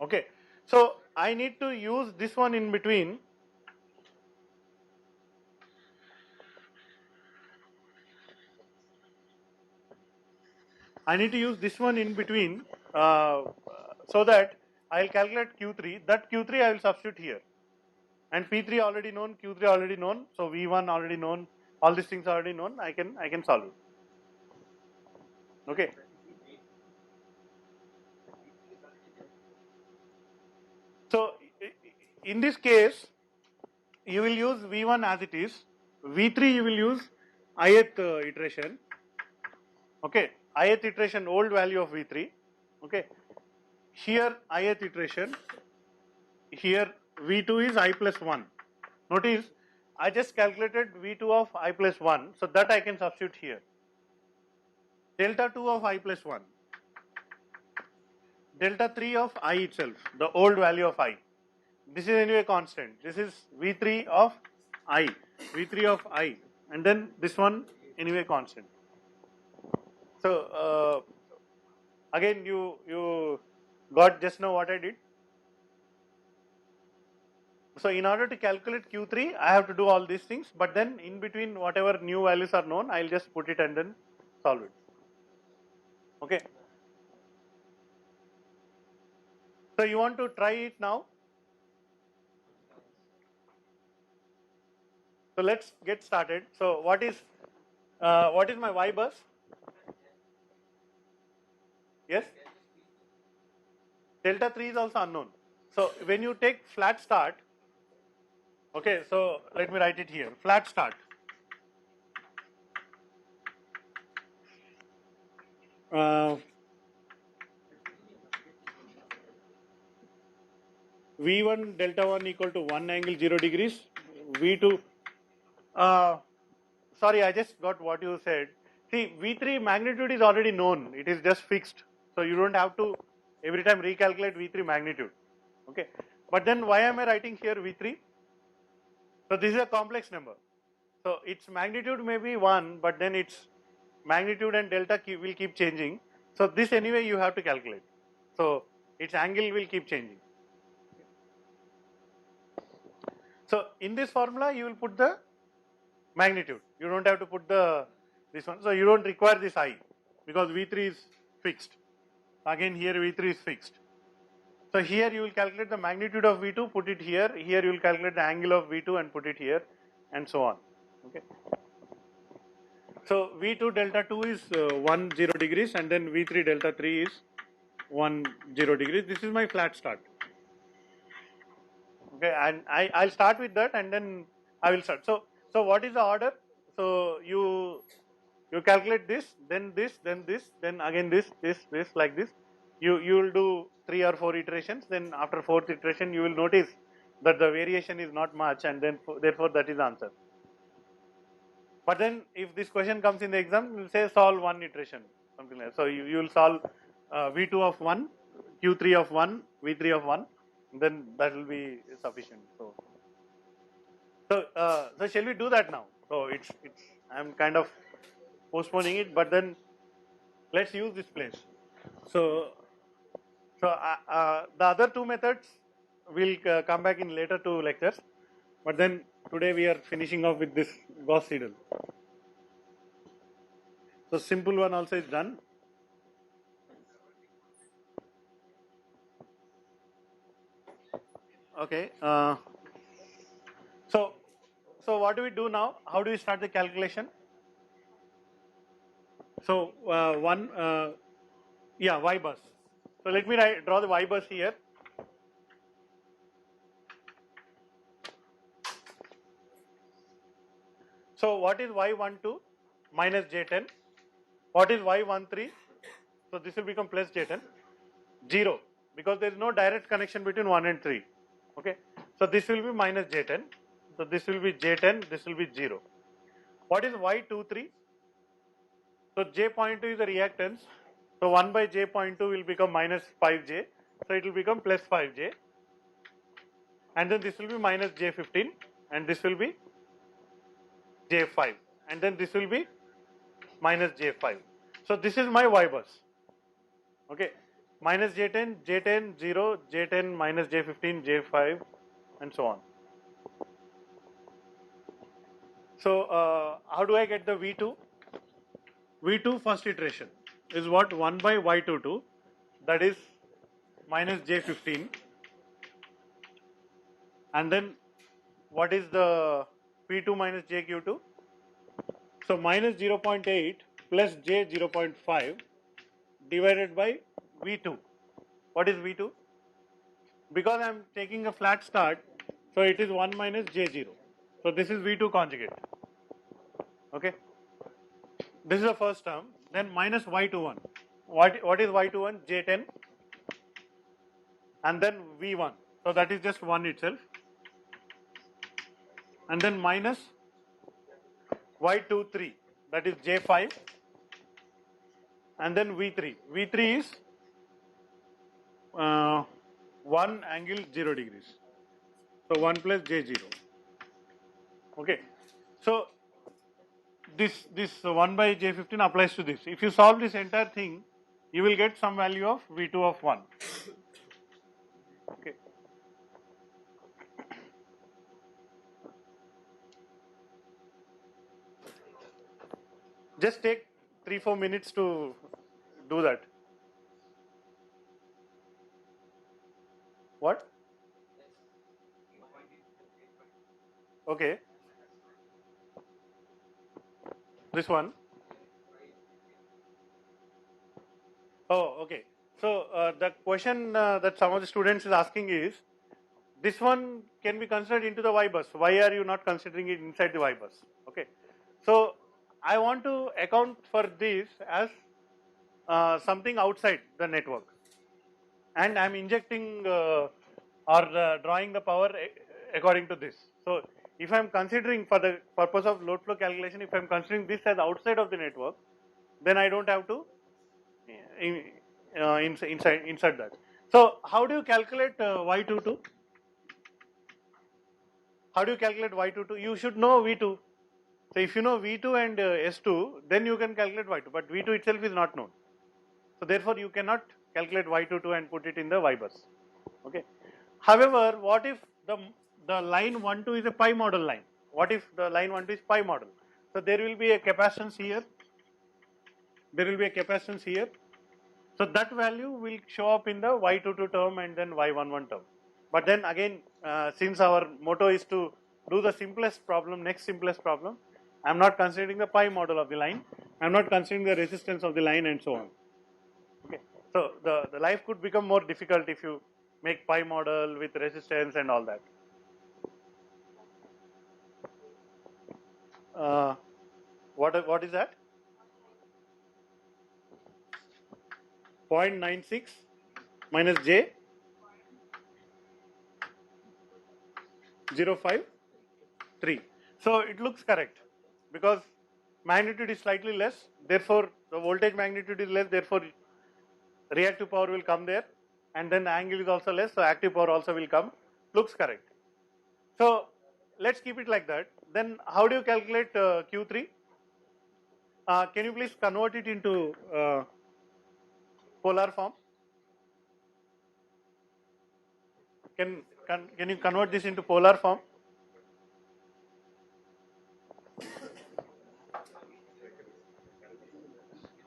Okay, so I need to use this one in between. I need to use this one in between so that I'll calculate Q3. That Q3 I will substitute here. And P3 already known, Q3 already known, so V1 already known, all these things already known, I can solve it. Okay. So in this case, you will use V1 as it is, V3 you will use ith iteration, okay, ith iteration old value of V3, okay, here ith iteration, here V2 is I plus 1. Notice I just calculated V2 of I plus 1, so that I can substitute here. Delta 2 of I plus 1, delta 3 of I itself, the old value of I. This is anyway constant. This is V3 of I, V3 of I, and then this one anyway constant. So again you got just now what I did. So in order to calculate Q3, I have to do all these things, but then in between whatever new values are known, I'll just put it and then solve it. Okay. So you want to try it now? So let's get started. So what is my Y bus? Yes? Delta 3 is also unknown. So when you take flat start, okay, so let me write it here. Flat start. V1 delta 1 equal to 1 angle 0 degrees. V2, sorry, I just got what you said. See, V3 magnitude is already known. It is just fixed. So you don't have to every time recalculate V3 magnitude. Okay. But then why am I writing here V3? So this is a complex number. So its magnitude may be 1, but then its magnitude and delta will keep changing. So this anyway you have to calculate. So its angle will keep changing. So in this formula you will put the magnitude. You don't have to put this one. So you don't require this I because V3 is fixed. Again here V3 is fixed. So here you will calculate the magnitude of V2, put it here. Here you will calculate the angle of V2 and put it here, and so on. Okay. So V2 delta 2 is 1 0 degrees, and then V3 delta 3 is 1 0 degrees. This is my flat start. Okay, and I'll start with that, and then I will start. So what is the order? So you calculate this, then this, then this, then again this, like this. You will do 3 or 4 iterations. Then after 4th iteration, you will notice that the variation is not much, and then therefore that is the answer. But then if this question comes in the exam, you will say solve 1 iteration, something like that. So you will solve V2 of 1, Q3 of 1, V3 of 1, then that will be sufficient. So shall we do that now? So I'm kind of postponing it, but then let's use this place. So the other 2 methods will come back in later 2 lectures, but then today we are finishing off with this Gauss-Seidel. So simple one also is done. Okay. So what do we do now? How do we start the calculation? So Y bus. So let me draw the Y bus here. So what is y12 minus J10? What is y13? So this will become plus J10. 0, because there is no direct connection between 1 and 3. Okay. So this will be minus J10. So this will be J10, this will be 0. What is y23? So J.2 is the reactance. So 1 by J.2 will become minus 5J. So it will become plus 5J. And then this will be minus J15. And this will be J5. And then this will be minus J5. So this is my Y bus. Okay. Minus J10, J10, 0, J10, minus J15, J5, and so on. So how do I get the V2? V2 first iteration is what? 1 by Y22, that is minus J15. And then what is the P2 minus JQ2? So minus 0.8 plus J 0.5 divided by V2. What is V2? Because I am taking a flat start, so it is 1 minus J0. So this is V2 conjugate. Okay. This is the first term. Then minus Y21. What is Y21? J10. And then V1. So that is just 1 itself. And then minus Y23. That is J5. And then V3. V3 is 1 angle 0 degrees. So 1 plus J0. Okay. So this 1 by J15 applies to this. If you solve this entire thing, you will get some value of V2 of 1. Okay. Just take 3-4 minutes to do that. What? Okay. This one. Oh, okay. So the question that some of the students is asking is, this one can be considered into the Y bus. Why are you not considering it inside the Y bus? Okay. So I want to account for this as something outside the network, and I'm injecting or drawing the power according to this. So if I'm considering, for the purpose of load flow calculation, if I'm considering this as outside of the network, then I don't have to insert that. So how do you calculate Y22? How do you calculate Y22? You should know V2. So if you know V2 and S2, then you can calculate Y2. But V2 itself is not known. So therefore you cannot calculate Y22 and put it in the Y bus. Okay. However, what if the line 12 is a pi model line? What if the line 12 is pi model? So there will be a capacitance here. There will be a capacitance here. So that value will show up in the Y22 term and then Y11 term. But then again, since our motto is to do the simplest problem, next simplest problem, I am not considering the pi model of the line. I am not considering the resistance of the line and so on. Okay. So the life could become more difficult if you make pi model with resistance and all that. What is that? 0.96 minus J 053. So it looks correct because magnitude is slightly less, therefore the voltage magnitude is less, therefore reactive power will come there, and then the angle is also less, so active power also will come. Looks correct. So let's keep it like that. Then how do you calculate Q3? Can you please convert it into polar form? Can you convert this into polar form?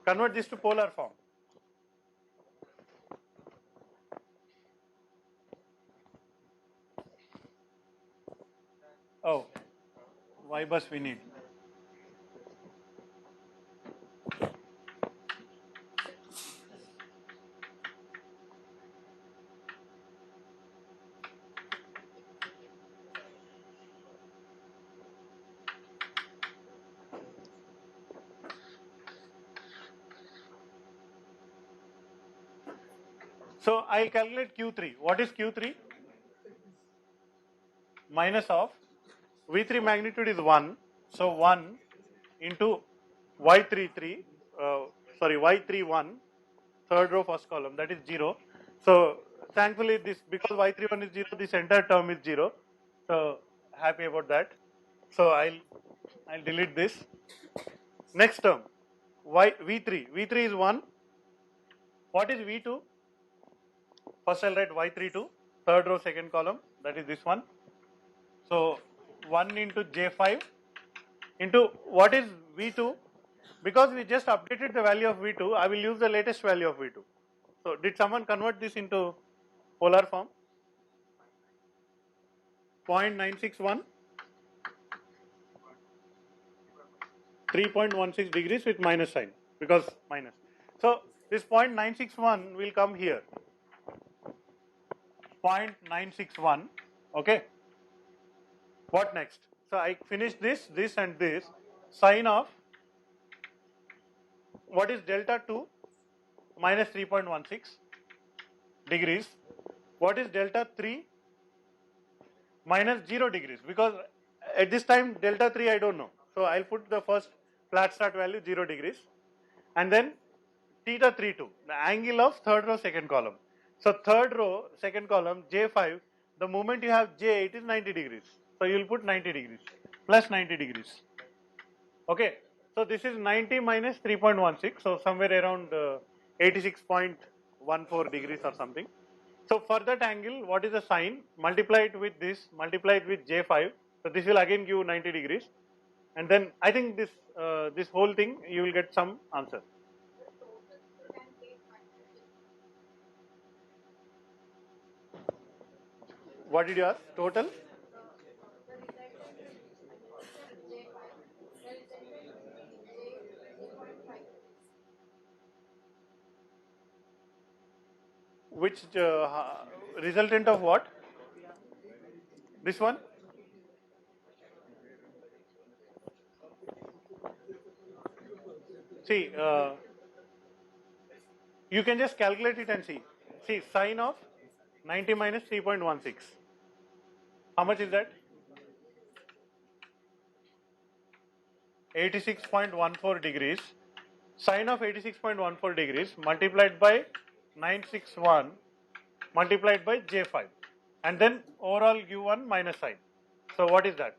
Convert this to polar form. Oh, Y bus we need. So I'll calculate Q3. What is Q3? Minus of V3 magnitude is 1. So 1 into Y33, Y31, third row, first column, that is 0. So thankfully this, because Y31 is 0, this entire term is 0. So happy about that. So I'll delete this. Next term, V3. V3 is 1. What is V2? First I'll write Y32, third row, second column, that is this one. So 1 into J5 into what is V2? Because we just updated the value of V2, I will use the latest value of V2. So did someone convert this into polar form? 0.961, 3.16 degrees with minus sign, because minus. So this 0.961 will come here. 0.961, okay. What next? So I finished this and this. Sine of, what is delta 2? Minus 3.16 degrees. What is delta 3? Minus 0 degrees, because at this time delta 3 I don't know. So I'll put the first flat start value 0 degrees, and then theta 32, the angle of third row, second column. So third row, second column, J5, the moment you have J, it is 90 degrees. So you will put 90 degrees, plus 90 degrees. Okay, so this is 90 minus 3.16, so somewhere around 86.14 degrees or something. So for that angle, what is the sine? Multiply it with this, multiply it with J5. So this will again give 90 degrees. And then I think this whole thing, you will get some answer. What did you ask? Total? Which resultant of what? This one? See, you can just calculate it and see. See, sine of 90 minus 3.16. How much is that? 86.14 degrees. Sine of 86.14 degrees multiplied by 961 multiplied by J5. And then overall give one minus sine. So what is that?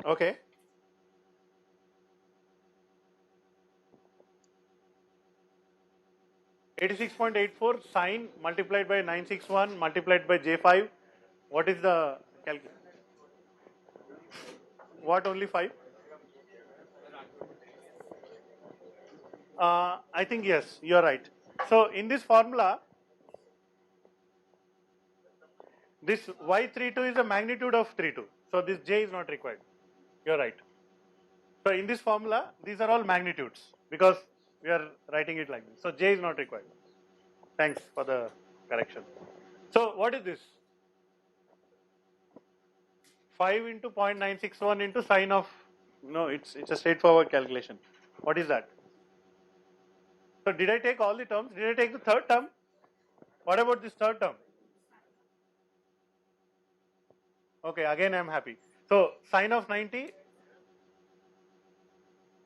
Okay. (86.84) sine multiplied by 961 multiplied by J5. What is the calculation? What, only 5? I think yes, you are right. So in this formula, this Y32 is the magnitude of 32. So this J is not required. You are right. So in this formula, these are all magnitudes because we are writing it like this. So J is not required. Thanks for the correction. So what is this? 5 into 0.961 into sine of, no, it's a straightforward calculation. What is that? So did I take all the terms? Did I take the third term? What about this third term? Okay, again I am happy. So sine of 90,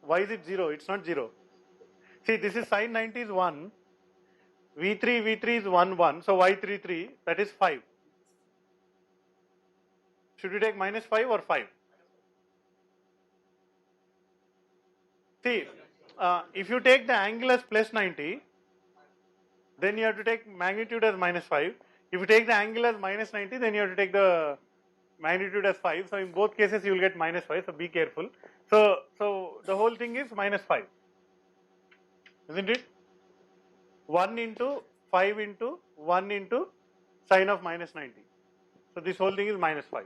why is it 0? It's not 0. See, this is sine 90 is 1, V3 is 1, 1, so Y33, that is 5. Should we take minus 5 or 5? See, if you take the angle as plus 90, then you have to take magnitude as minus 5. If you take the angle as minus 90, then you have to take the magnitude as 5. So in both cases you will get minus 5, so be careful. So the whole thing is minus 5, isn't it? 1 into 5 into 1 into sine of minus 90. So this whole thing is minus 5.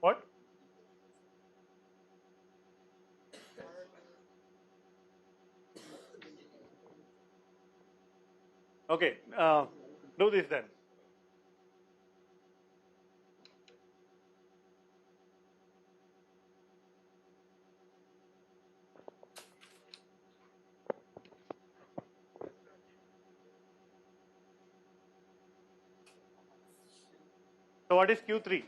What? Okay, do this then. So what is Q3?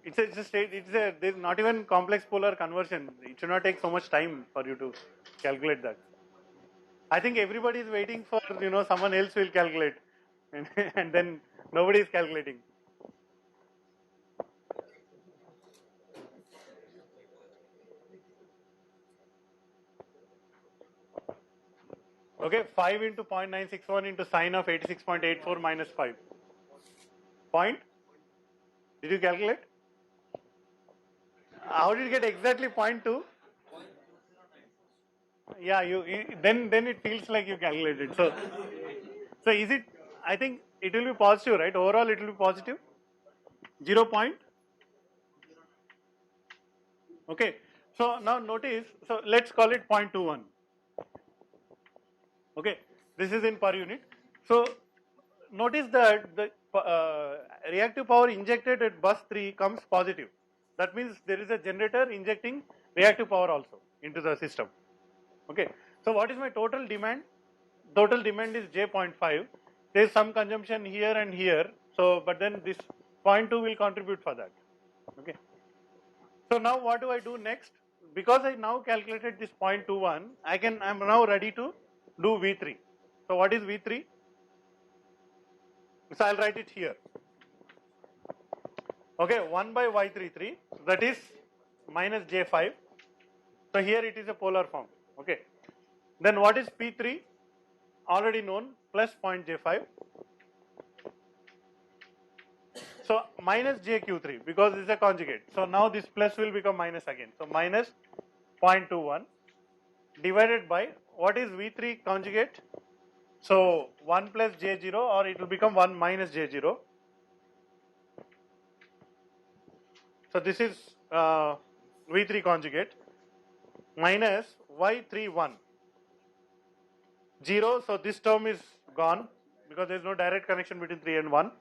It's a state. There's not even complex polar conversion. It should not take so much time for you to calculate that. I think everybody is waiting for someone else will calculate, and, and then nobody is calculating. Okay, 5 into 0.961 into sine of 86.84 minus 5. Point? Did you calculate? How did you get exactly 0.2? Yeah, then it feels like you calculated. So is it? I think it will be positive, right? Overall, it will be positive. 0 point. Okay. So now notice. So let's call it 0.21. Okay. This is in per unit. So notice that the reactive power injected at bus 3 comes positive. That means there is a generator injecting reactive power also into the system. Okay. So what is my total demand? Total demand is J.5. There is some consumption here and here. So, but then this 0.2 will contribute for that. Okay. So now what do I do next? Because I now calculated this 0.21, I'm now ready to do V3. So what is V3? So I'll write it here. Okay, 1 by Y33, that is minus J5. So here it is a polar form. Okay. Then what is P3? Already known, plus 0.J5. So minus JQ3 because this is a conjugate. So now this plus will become minus again. So minus 0.21 divided by what is V3 conjugate? So 1 plus J0 or it will become 1 minus J0. So this is V3 conjugate minus Y31. 0, so this term is gone because there is no direct connection between 3 and 1.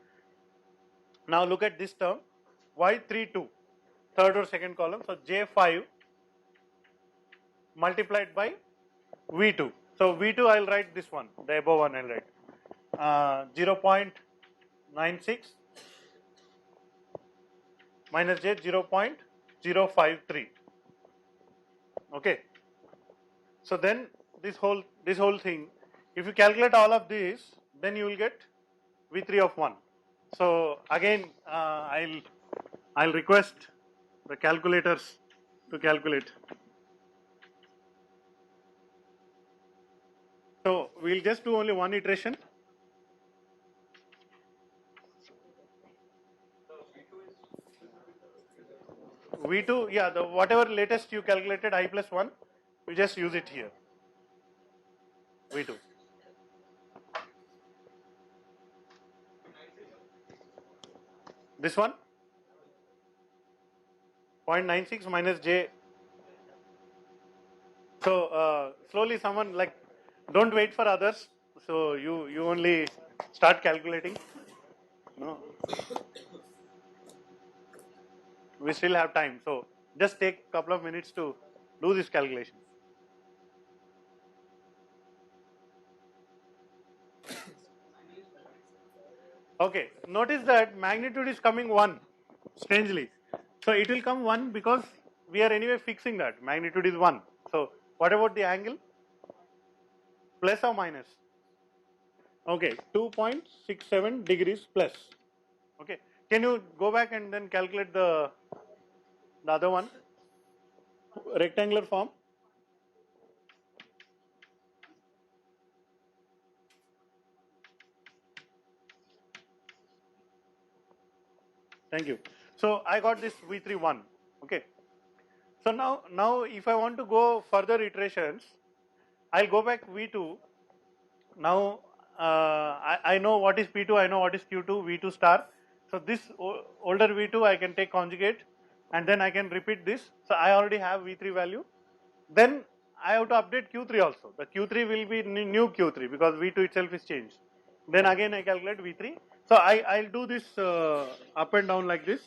Now look at this term, Y32, third or second column, so J5 multiplied by V2. So V2 I will write this one, the above one I will write 0.96 minus J 0.053. Okay. So then this whole thing, if you calculate all of this, then you will get V3 of 1. So again, I'll request the calculators to calculate. So we'll just do only one iteration. V2, yeah, the whatever latest you calculated I plus 1, we just use it here. V2. This one 0.96 minus J. So slowly someone like, don't wait for others. So you only start calculating. No, we still have time. So just take a couple of minutes to do this calculation. Okay, notice that magnitude is coming 1, strangely. So it will come 1 because we are anyway fixing that. Magnitude is 1. So what about the angle? Plus or minus? Okay, 2.67 degrees plus. Okay, can you go back and then calculate the other one? Rectangular form. Thank you. So I got this V31. Okay. So now if I want to go further iterations, I'll go back V2. Now I know what is P2, I know what is Q2, V2 star. So this older V2 I can take conjugate and then I can repeat this. So I already have V3 value. Then I have to update Q3 also. The Q3 will be new Q3 because V2 itself is changed. Then again I calculate V3. So I'll do this up and down like this.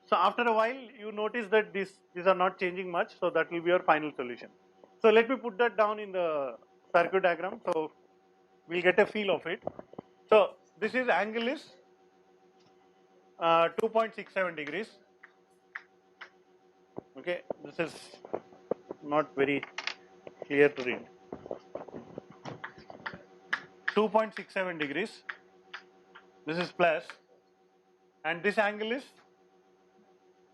So after a while you notice that these are not changing much. So that will be your final solution. So let me put that down in the circuit diagram, so we'll get a feel of it. So this is angle is 2.67 degrees. Okay, this is not very clear to read. 2.67 degrees. This is plus, and this angle is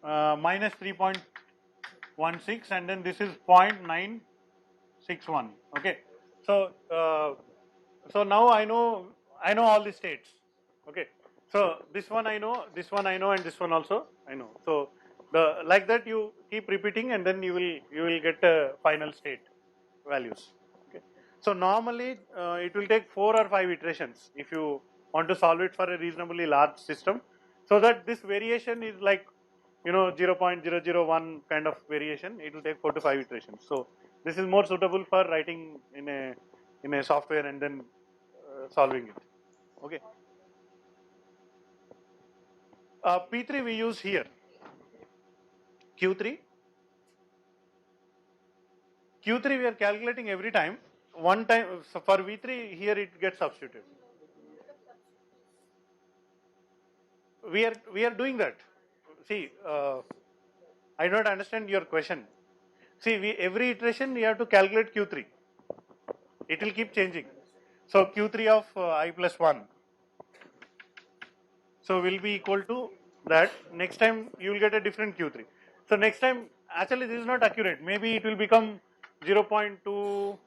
minus 3.16, and then this is 0.961. Okay, so so now I know all the states. Okay, so this one I know, and this one also I know. So the like that you keep repeating, and then you will get final state values. Okay, so normally it will take 4 or 5 iterations if you want to solve it for a reasonably large system, so that this variation is like 0.001 kind of variation. It will take 4 to 5 iterations. So this is more suitable for writing in a software and then solving it. Okay. P3 we use here. Q3 we are calculating every time. One time, so for V3 here it gets substituted. We are doing that. See, I don't understand your question. See, every iteration we have to calculate Q3. It will keep changing. So Q3 of I plus 1. So will be equal to that. Next time you will get a different Q3. So next time, actually this is not accurate. Maybe it will become 0.22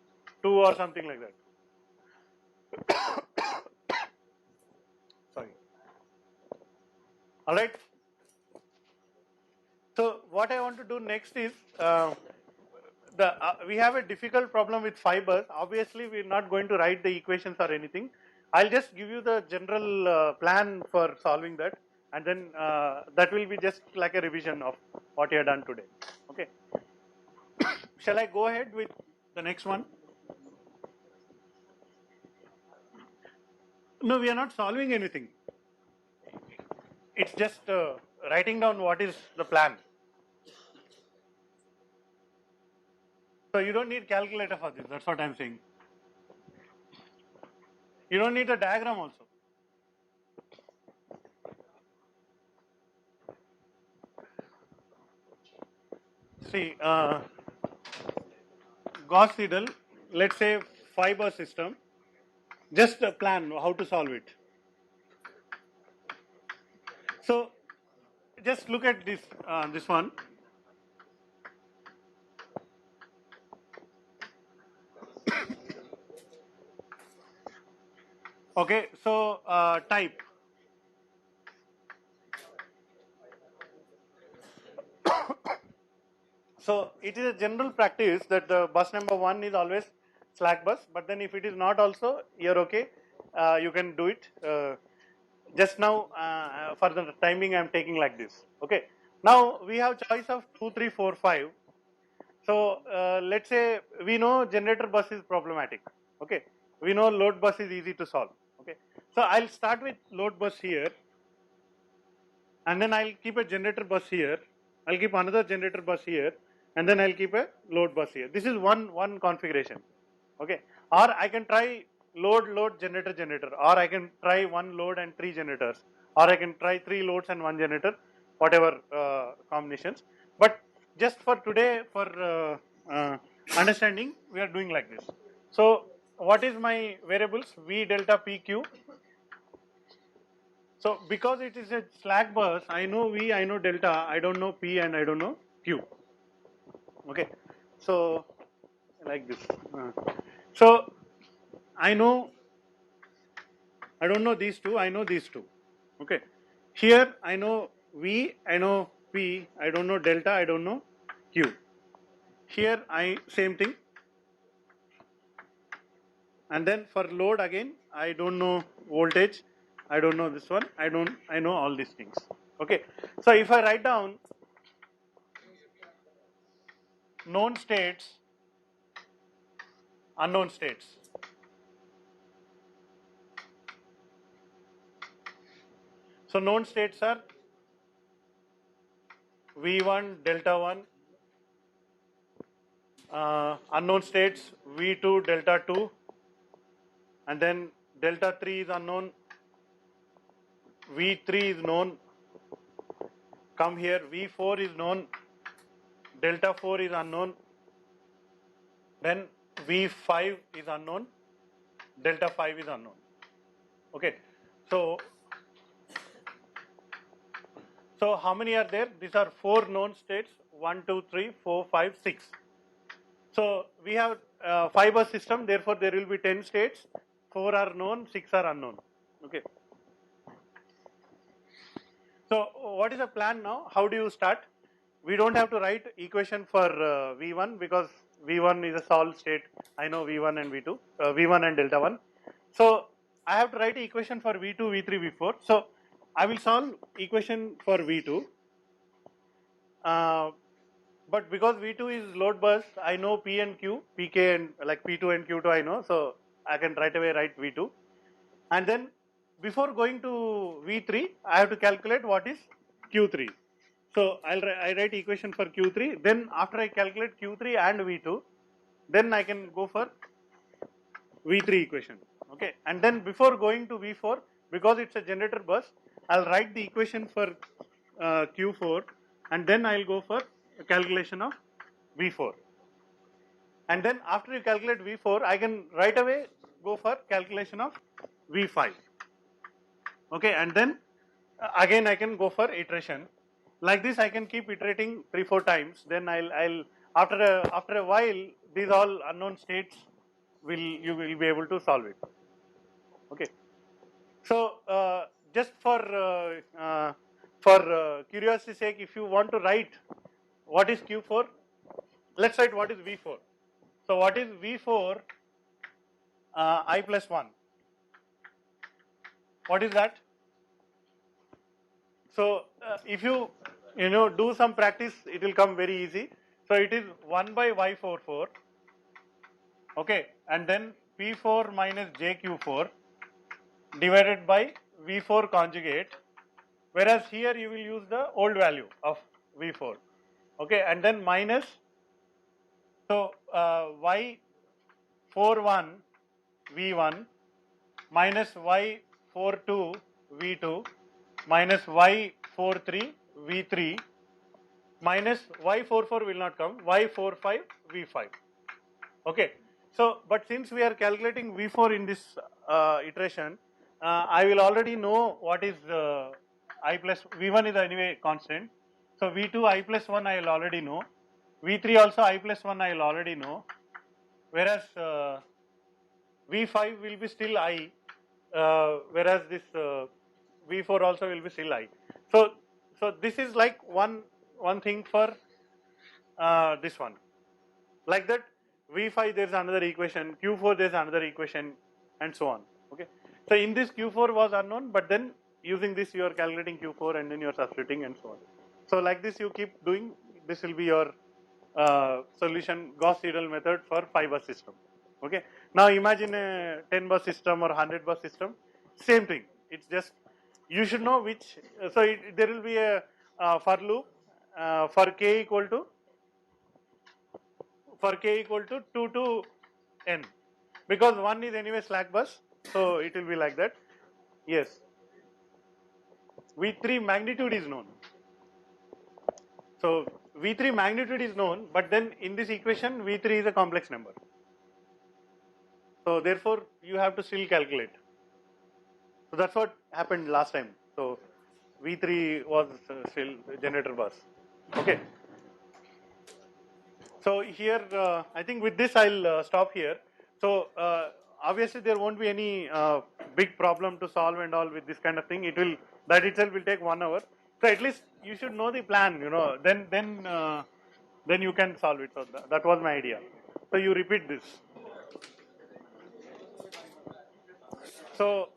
or something like that. Sorry. All right. So what I want to do next is we have a difficult problem with fibers. Obviously, we're not going to write the equations or anything. I'll just give you the general plan for solving that, and then that will be just like a revision of what you have done today. Okay. Shall I go ahead with the next one? No, we are not solving anything. It's just writing down what is the plan. So you don't need calculator for this. That's what I'm saying. You don't need a diagram also. See, Gauss-Seidel, let's say fiber system, just a plan how to solve it. So just look at this one. Okay, so type. So it is a general practice that the bus number 1 is always slack bus, but then if it is not also, you're okay. You can do it. Just now for the timing I'm taking like this. Okay. Now we have choice of 2, 3, 4, 5. So let's say we know generator bus is problematic. Okay. We know load bus is easy to solve. Okay. So I'll start with load bus here, and then I'll keep a generator bus here. I'll keep another generator bus here, and then I'll keep a load bus here. This is one configuration. Okay. Or I can try load generator, or I can try 1 load and 3 generators, or I can try 3 loads and 1 generator, whatever combinations. But just for today, for understanding, we are doing like this. So what is my variables? V delta PQ. So because it is a slack bus, I know V, I know delta, I don't know P and I don't know Q. Okay. So like this. So I don't know these two, I know these two. Okay. Here I know V, I know P, I don't know delta, I don't know Q. Here same thing. And then for load again, I don't know voltage, I don't know this one, I know all these things. Okay. So if I write down known states, unknown states. So known states are V1 delta 1, unknown states V2 delta 2, and then delta 3 is unknown, V3 is known, come here, V4 is known, delta 4 is unknown, then V5 is unknown, delta 5 is unknown. Okay, so how many are there? These are 4 known states, 1, 2, 3, 4, 5, 6. So we have 5 bus system, therefore there will be 10 states, 4 are known, 6 are unknown. Okay. So what is the plan now? How do you start? We don't have to write equation for V1 because V1 is a solved state. I know V1 and V2, V1 and delta 1. So I have to write equation for V2, V3, V4. So I will solve equation for V2. But because V2 is load bus, I know P and Q, PK and like P2 and Q2 I know. So I can right away write V2. And then before going to V3, I have to calculate what is Q3. So I write equation for Q3. Then after I calculate Q3 and V2, then I can go for V3 equation. Okay. And then before going to V4, because it's a generator bus, I'll write the equation for Q4, and then I'll go for a calculation of V4. And then after you calculate V4, I can right away go for calculation of V5. Okay, and then again I can go for iteration. Like this, I can keep iterating 3-4 times. Then I'll after a while, these all unknown states you will be able to solve it. Okay. So just for curiosity's sake, if you want to write what is Q4, let's write what is V4. So what is V4 I plus 1? What is that? So if you do some practice, it will come very easy. So it is 1 by Y44, okay, and then P4 minus JQ4 divided by V4 conjugate, whereas here you will use the old value of V4, okay, and then minus, so Y41 V1 minus Y42 V2 minus Y43 V3 minus Y44 will not come, Y45 V5. Okay. So, but since we are calculating V4 in this iteration, I will already know what is I plus V1 is anyway constant. So V2 I plus 1 I will already know. V3 also I plus 1 I will already know. Whereas V5 will be still I, whereas this V4 also will be still I. So this is like one thing for this one. Like that, V5 there is another equation, Q4 there is another equation, and so on. Okay. So in this Q4 was unknown, but then using this you are calculating Q4 and then you are substituting and so on. So like this you keep doing. This will be your solution, Gauss-Seidel method for 5-bus system. Okay. Now imagine a 10-bus system or 100-bus system. Same thing. It's just you should know which. So there will be a for loop for k equal to 2 to n, because 1 is anyway slack bus, so it will be like that. Yes. V3 magnitude is known. So V3 magnitude is known, but then in this equation V3 is a complex number. So therefore you have to still calculate. So that's what happened last time. So V3 was still generator bus. Okay. So here I think with this I'll stop here. So obviously there won't be any big problem to solve and all with this kind of thing. That itself will take 1 hour. So at least you should know the plan, then you can solve it. So that was my idea. So you repeat this. So